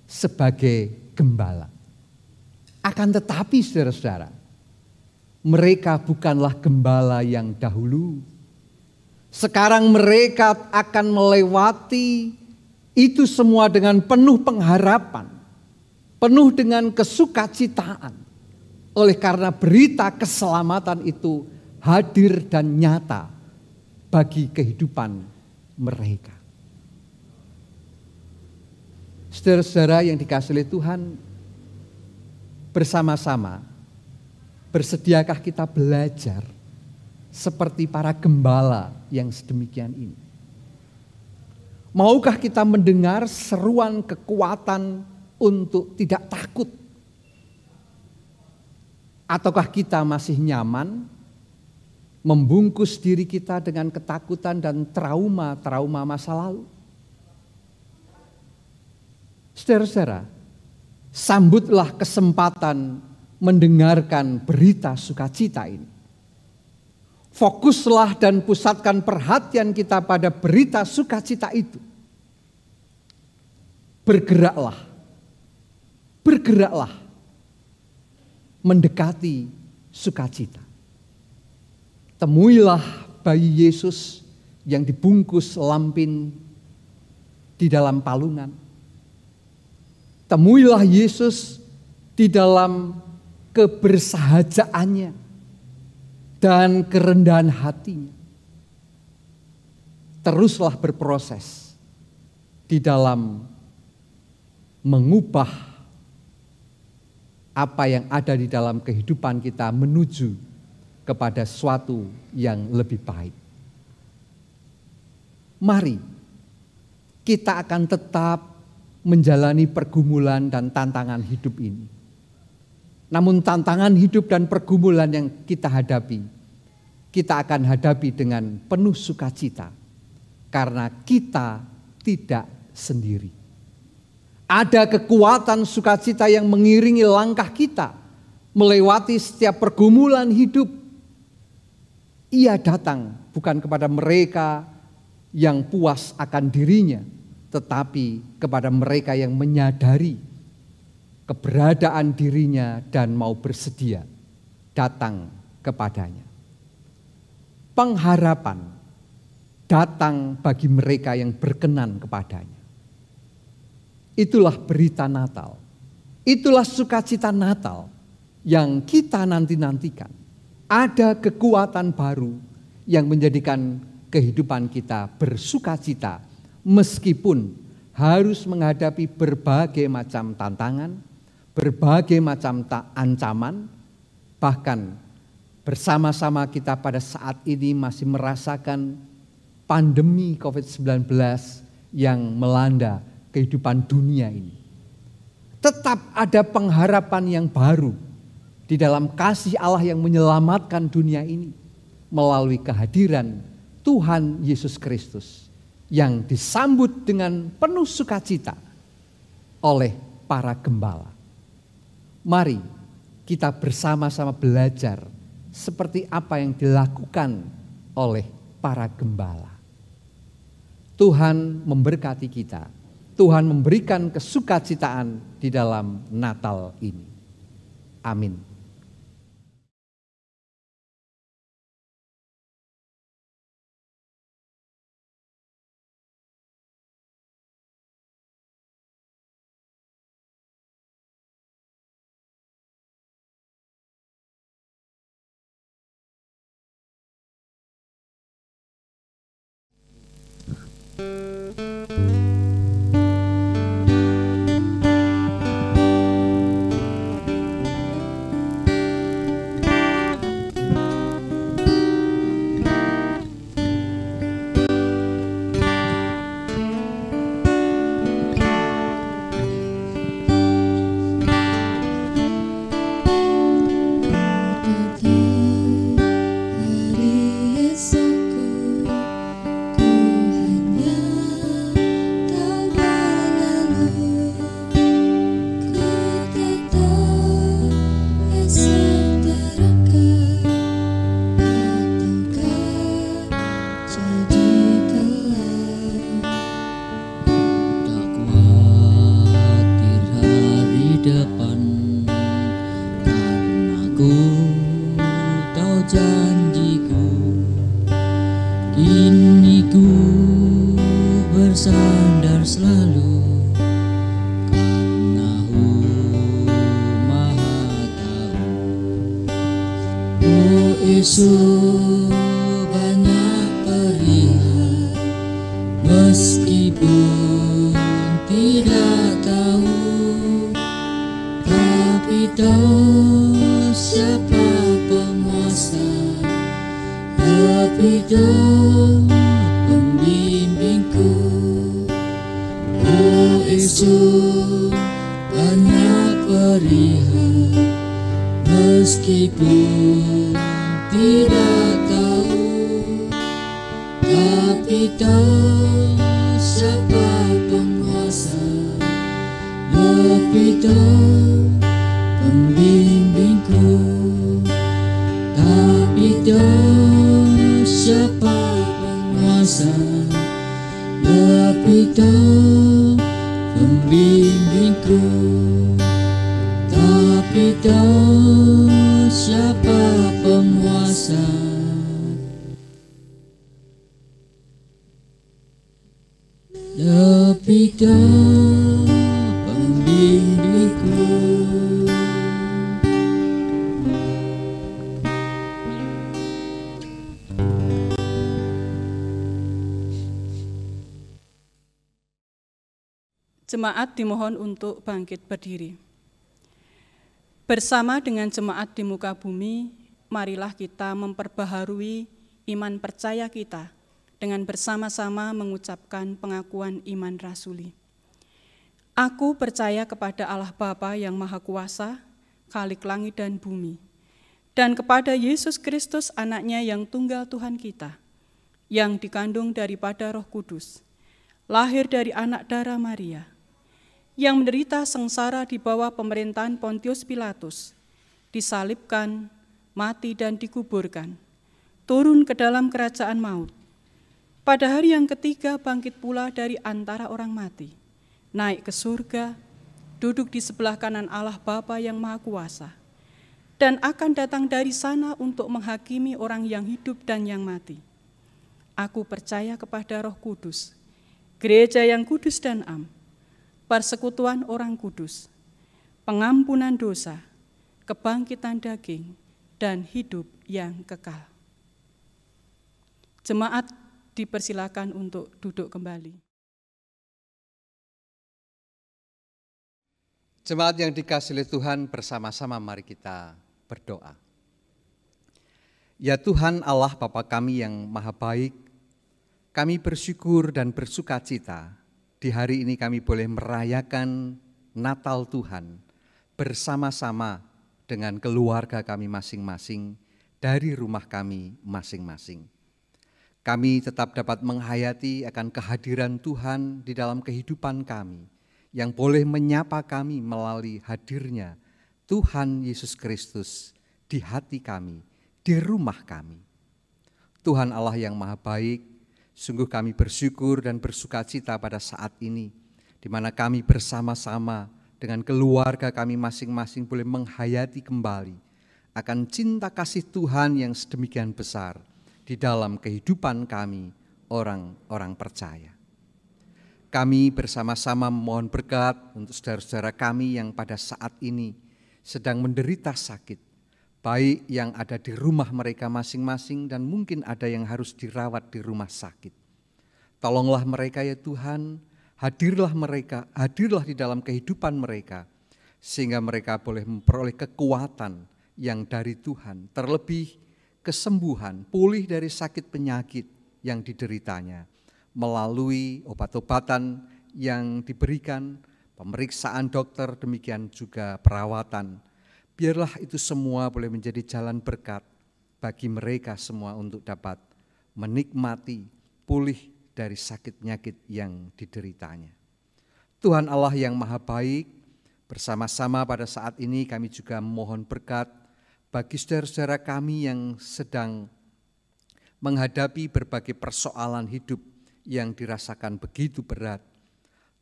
sebagai gembala. Akan tetapi saudara-saudara, mereka bukanlah gembala yang dahulu. Sekarang mereka akan melewati itu semua dengan penuh pengharapan, penuh dengan kesukacitaan. Oleh karena berita keselamatan itu hadir dan nyata bagi kehidupan mereka. Saudara-saudara yang dikasihi oleh Tuhan, bersama-sama bersediakah kita belajar seperti para gembala yang sedemikian ini? Maukah kita mendengar seruan kekuatan untuk tidak takut? Ataukah kita masih nyaman membungkus diri kita dengan ketakutan dan trauma-trauma masa lalu? Saudara-saudara, sambutlah kesempatan mendengarkan berita sukacita ini. Fokuslah dan pusatkan perhatian kita pada berita sukacita itu. Bergeraklah mendekati sukacita. Temuilah bayi Yesus yang dibungkus lampin di dalam palungan. Temuilah Yesus di dalam kebersahajaannya dan kerendahan hatinya. Teruslah berproses di dalam mengubah apa yang ada di dalam kehidupan kita menuju kepada sesuatu yang lebih baik. Mari kita akan tetap menjalani pergumulan dan tantangan hidup ini. Namun tantangan hidup dan pergumulan yang kita hadapi, kita akan hadapi dengan penuh sukacita. Karena kita tidak sendiri. Ada kekuatan sukacita yang mengiringi langkah kita melewati setiap pergumulan hidup. Ia datang bukan kepada mereka yang puas akan dirinya, tetapi kepada mereka yang menyadari keberadaan dirinya dan mau bersedia datang kepadanya. Pengharapan datang bagi mereka yang berkenan kepadanya. Itulah berita Natal. Itulah sukacita Natal yang kita nanti-nantikan. Ada kekuatan baru yang menjadikan kehidupan kita bersukacita meskipun harus menghadapi berbagai macam tantangan, berbagai macam ancaman, bahkan bersama-sama kita pada saat ini masih merasakan pandemi COVID-19 yang melanda kehidupan dunia ini. Tetap ada pengharapan yang baru di dalam kasih Allah yang menyelamatkan dunia ini melalui kehadiran Tuhan Yesus Kristus yang disambut dengan penuh sukacita oleh para gembala. Mari kita bersama-sama belajar seperti apa yang dilakukan oleh para gembala. Tuhan memberkati kita. Tuhan memberikan kesukacitaan di dalam Natal ini. Amin. Hari Ini ku bersandar selalu karena Maha tahu. Oh Yesus, banyak perihal meskipun tidak tahu, tapi tahu siapa penguasa, lebih tahu pembimbingku. Oh Yesus, banyak perihal meskipun tidak tahu, tapi tahu siapa penguasa, lebih tahu pembimbingku. Tapi tahu siapa penguasa, lebih tahu pembimbingku. Tapi tahu siapa penguasa. Lebih tahu pembimbingku. Jemaat dimohon untuk bangkit berdiri. Bersama dengan jemaat di muka bumi, marilah kita memperbaharui iman percaya kita dengan bersama-sama mengucapkan pengakuan iman rasuli. Aku percaya kepada Allah Bapa yang Maha Kuasa, Khalik langit dan bumi, dan kepada Yesus Kristus anaknya yang tunggal Tuhan kita, yang dikandung daripada Roh Kudus, lahir dari anak darah Maria, yang menderita sengsara di bawah pemerintahan Pontius Pilatus, disalibkan, mati dan dikuburkan, turun ke dalam kerajaan maut. Pada hari yang ketiga bangkit pula dari antara orang mati, naik ke surga, duduk di sebelah kanan Allah Bapa yang Maha Kuasa, dan akan datang dari sana untuk menghakimi orang yang hidup dan yang mati. Aku percaya kepada Roh Kudus, gereja yang kudus dan am, persekutuan orang kudus, pengampunan dosa, kebangkitan daging, dan hidup yang kekal. Jemaat dipersilakan untuk duduk kembali. Jemaat yang dikasihi oleh Tuhan, bersama-sama mari kita berdoa. Ya Tuhan Allah Bapa kami yang maha baik, kami bersyukur dan bersukacita di hari ini kami boleh merayakan Natal Tuhan bersama-sama dengan keluarga kami masing-masing dari rumah kami masing-masing. Kami tetap dapat menghayati akan kehadiran Tuhan di dalam kehidupan kami yang boleh menyapa kami melalui hadirnya Tuhan Yesus Kristus di hati kami, di rumah kami. Tuhan Allah yang maha baik, sungguh kami bersyukur dan bersukacita pada saat ini, di mana kami bersama-sama dengan keluarga kami masing-masing boleh menghayati kembali akan cinta kasih Tuhan yang sedemikian besar di dalam kehidupan kami, orang-orang percaya. Kami bersama-sama memohon berkat untuk saudara-saudara kami yang pada saat ini sedang menderita sakit, baik yang ada di rumah mereka masing-masing dan mungkin ada yang harus dirawat di rumah sakit. Tolonglah mereka ya Tuhan, hadirlah di dalam kehidupan mereka, sehingga mereka boleh memperoleh kekuatan yang dari Tuhan, terlebih kesembuhan, pulih dari sakit penyakit yang dideritanya, melalui obat-obatan yang diberikan, pemeriksaan dokter, demikian juga perawatan. Biarlah itu semua boleh menjadi jalan berkat bagi mereka semua untuk dapat menikmati pulih dari sakit penyakit yang dideritanya. Tuhan Allah yang maha baik, bersama-sama pada saat ini kami juga memohon berkat bagi saudara-saudara kami yang sedang menghadapi berbagai persoalan hidup yang dirasakan begitu berat.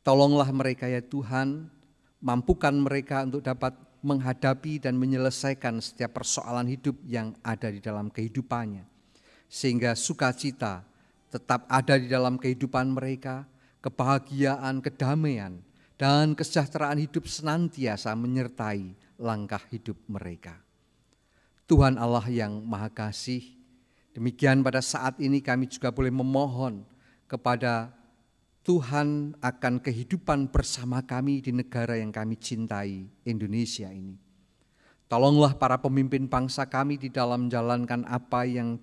Tolonglah mereka ya Tuhan, mampukan mereka untuk dapat menghadapi dan menyelesaikan setiap persoalan hidup yang ada di dalam kehidupannya. Sehingga sukacita tetap ada di dalam kehidupan mereka, kebahagiaan, kedamaian, dan kesejahteraan hidup senantiasa menyertai langkah hidup mereka. Tuhan Allah yang Maha Kasih, demikian pada saat ini kami juga boleh memohon kepada Tuhan akan kehidupan bersama kami di negara yang kami cintai, Indonesia ini. Tolonglah para pemimpin bangsa kami di dalam menjalankan apa yang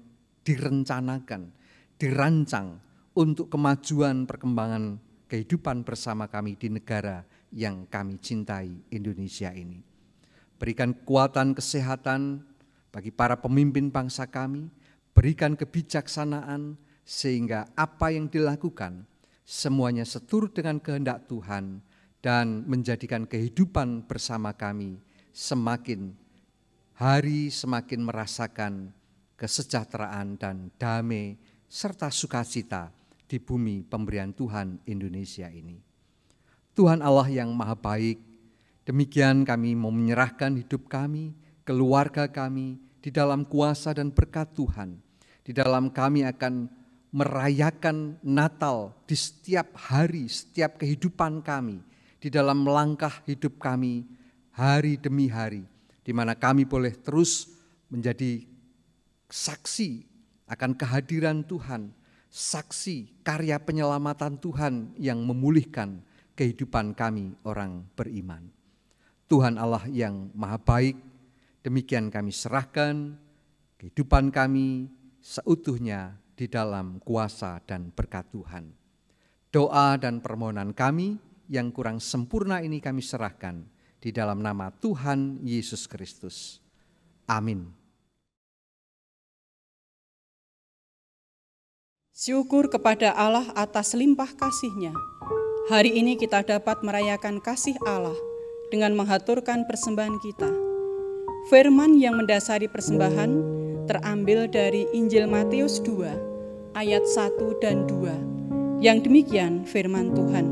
direncanakan, dirancang untuk kemajuan perkembangan kehidupan bersama kami di negara yang kami cintai, Indonesia ini. Berikan kekuatan kesehatan bagi para pemimpin bangsa kami, berikan kebijaksanaan sehingga apa yang dilakukan semuanya seturut dengan kehendak Tuhan dan menjadikan kehidupan bersama kami semakin hari semakin merasakan kesejahteraan dan damai serta sukacita di bumi pemberian Tuhan Indonesia ini. Tuhan Allah yang Maha Baik, demikian kami mau menyerahkan hidup kami, keluarga kami di dalam kuasa dan berkat Tuhan. Di dalam kami akan merayakan Natal di setiap hari, setiap kehidupan kami, di dalam langkah hidup kami hari demi hari, di mana kami boleh terus menjadi saksi akan kehadiran Tuhan, saksi karya penyelamatan Tuhan yang memulihkan kehidupan kami orang beriman. Tuhan Allah yang Maha Baik, demikian kami serahkan kehidupan kami seutuhnya di dalam kuasa dan berkat Tuhan. Doa dan permohonan kami yang kurang sempurna ini kami serahkan di dalam nama Tuhan Yesus Kristus. Amin. Syukur kepada Allah atas limpah kasih-Nya. Hari ini kita dapat merayakan kasih Allah dengan menghaturkan persembahan kita. Firman yang mendasari persembahan terambil dari Injil Matius 2 ayat 1 dan 2. Yang demikian firman Tuhan.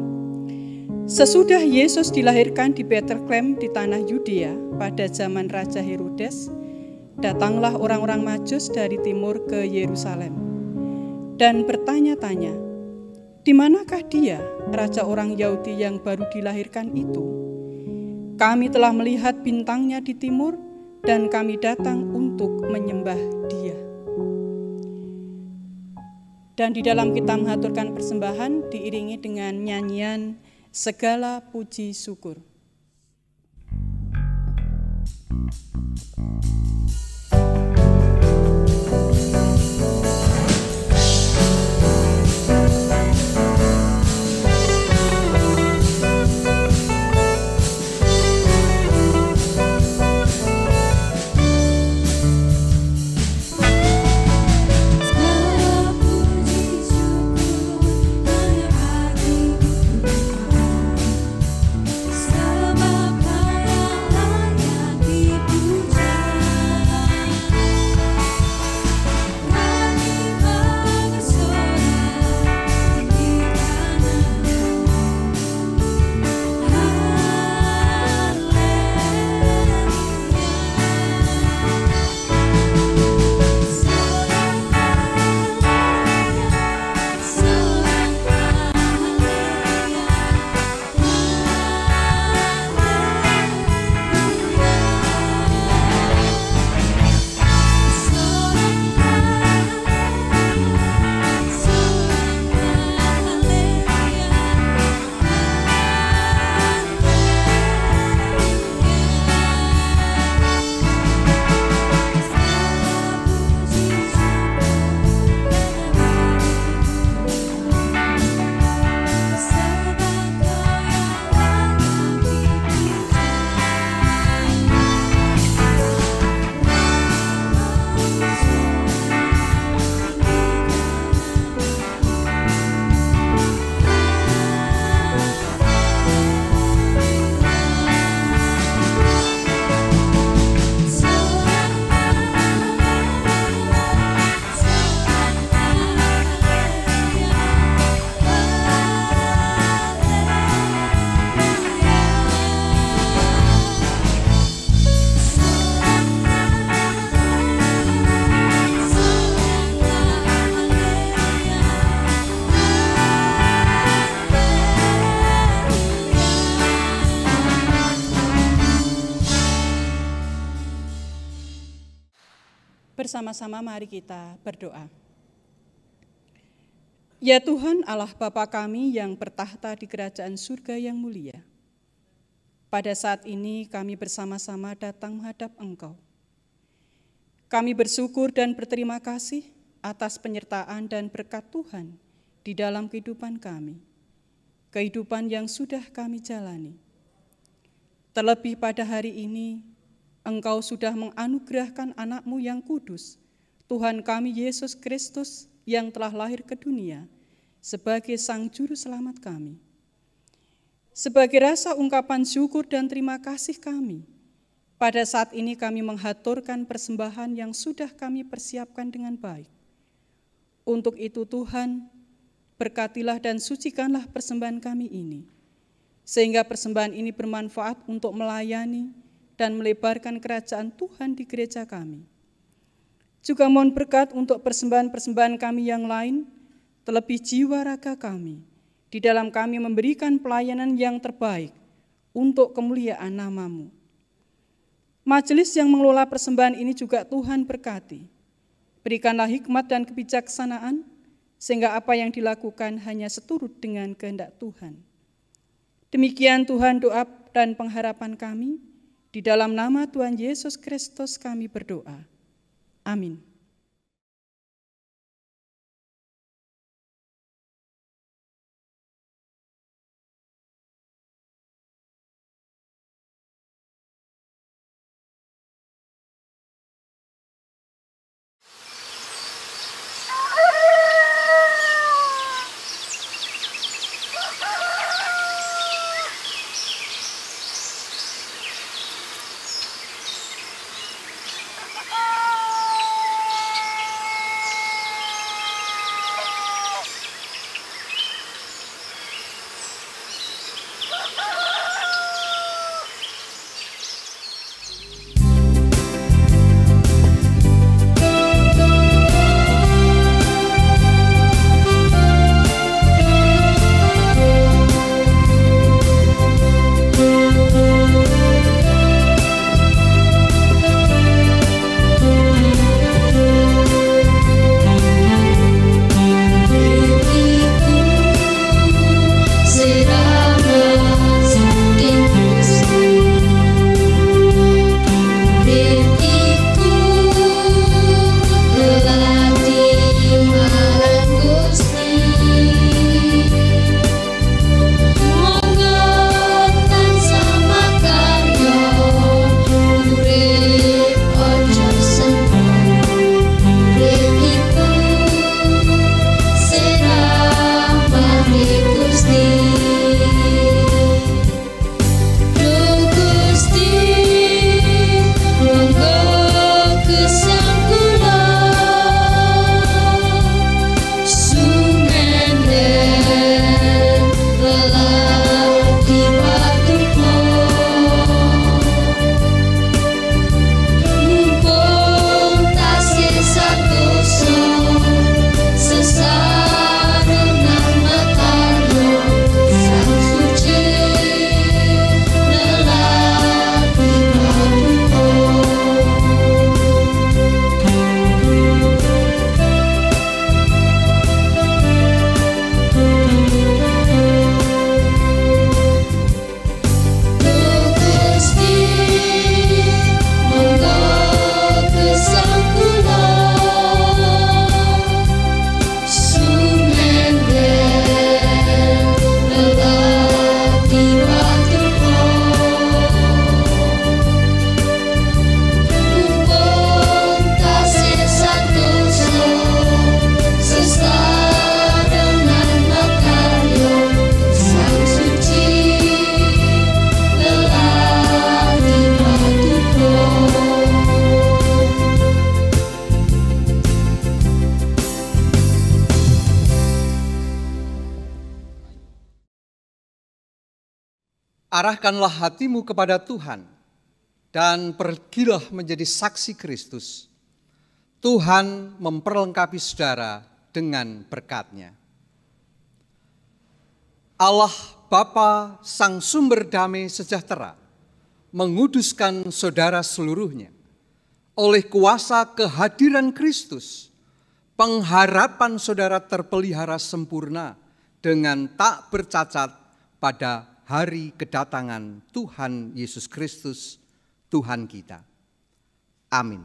Sesudah Yesus dilahirkan di Betlehem di tanah Yudea pada zaman Raja Herodes, datanglah orang-orang Majus dari timur ke Yerusalem dan bertanya-tanya, "Di manakah dia, raja orang Yahudi yang baru dilahirkan itu? Kami telah melihat bintangnya di timur dan kami datang untuk menyembah dia." Dan di dalam kita mengaturkan persembahan diiringi dengan nyanyian segala puji syukur. Sebab Kau yang layak dipuja. bersama-sama mari kita berdoa. Ya Tuhan Allah Bapa kami yang bertahta di kerajaan surga yang mulia, pada saat ini kami bersama-sama datang menghadap Engkau. Kami bersyukur dan berterima kasih atas penyertaan dan berkat Tuhan di dalam kehidupan kami, kehidupan yang sudah kami jalani. Terlebih pada hari ini, Engkau sudah menganugerahkan anak-Mu yang kudus, Tuhan kami Yesus Kristus yang telah lahir ke dunia sebagai Sang Juru Selamat kami. Sebagai rasa ungkapan syukur dan terima kasih kami, pada saat ini kami menghaturkan persembahan yang sudah kami persiapkan dengan baik. Untuk itu Tuhan, berkatilah dan sucikanlah persembahan kami ini, sehingga persembahan ini bermanfaat untuk melayani dan melebarkan kerajaan Tuhan di gereja kami. Juga mohon berkat untuk persembahan-persembahan kami yang lain, terlebih jiwa raga kami, di dalam kami memberikan pelayanan yang terbaik untuk kemuliaan nama-Mu. Majelis yang mengelola persembahan ini juga Tuhan berkati. Berikanlah hikmat dan kebijaksanaan, sehingga apa yang dilakukan hanya seturut dengan kehendak Tuhan. Demikian Tuhan doa dan pengharapan kami, di dalam nama Tuhan Yesus Kristus kami berdoa. Amin. Arahkanlah hatimu kepada Tuhan dan pergilah menjadi saksi Kristus. Tuhan memperlengkapi saudara dengan berkat-Nya. Allah Bapa Sang Sumber Damai Sejahtera menguduskan saudara seluruhnya. Oleh kuasa kehadiran Kristus, pengharapan saudara terpelihara sempurna dengan tak bercacat pada hari kedatangan Tuhan Yesus Kristus, Tuhan kita. Amin.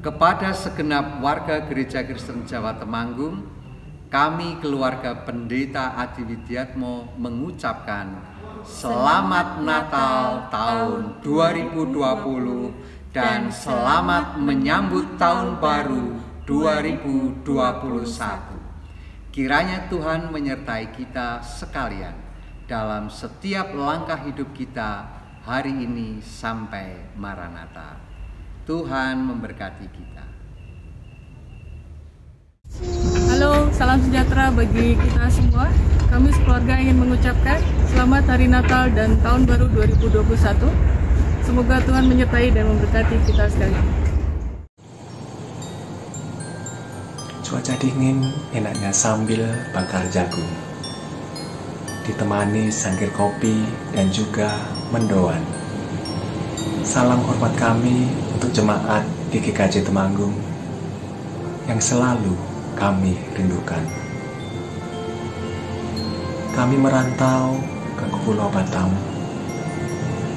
Kepada segenap warga Gereja Kristen Jawa Temanggung, kami keluarga Pendeta Adi Widiatmo mengucapkan Selamat Natal tahun 2020 dan selamat menyambut tahun baru 2021. Kiranya Tuhan menyertai kita sekalian dalam setiap langkah hidup kita hari ini sampai Maranatha. Tuhan memberkati kita. Halo, salam sejahtera bagi kita semua. Kami sekeluarga ingin mengucapkan Selamat Hari Natal dan Tahun Baru 2021. Semoga Tuhan menyertai dan memberkati kita sekalian. Cuaca dingin, enaknya sambil bakar jagung, ditemani sangkir kopi dan juga mendoan. Salam hormat kami untuk jemaat di GKJ Temanggung yang selalu kami rindukan. Kami merantau ke Pulau Batam,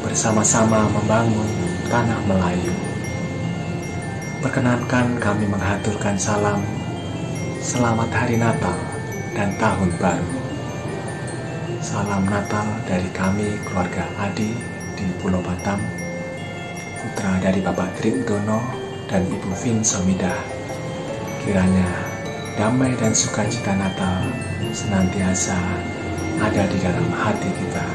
bersama-sama membangun tanah Melayu. Perkenankan kami menghaturkan salam Selamat Hari Natal dan Tahun Baru. Salam Natal dari kami keluarga Adi di Pulau Batam, putra dari Bapak Tri Udono dan Ibu Vin Somidah. Kiranya damai dan sukacita Natal senantiasa ada di dalam hati kita.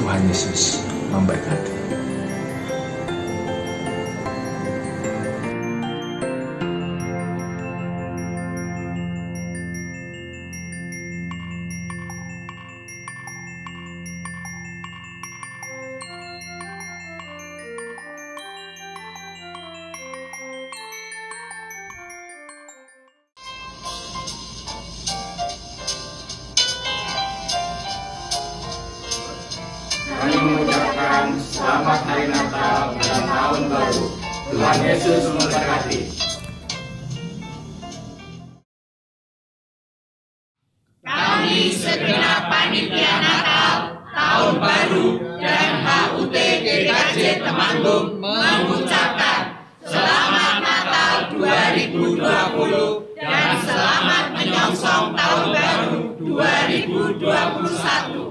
Tuhan Yesus memberkati. Kami mengucapkan selamat Hari Natal dan Tahun Baru. Tuhan Yesus memberkati. Kami segenap panitia Natal 2021.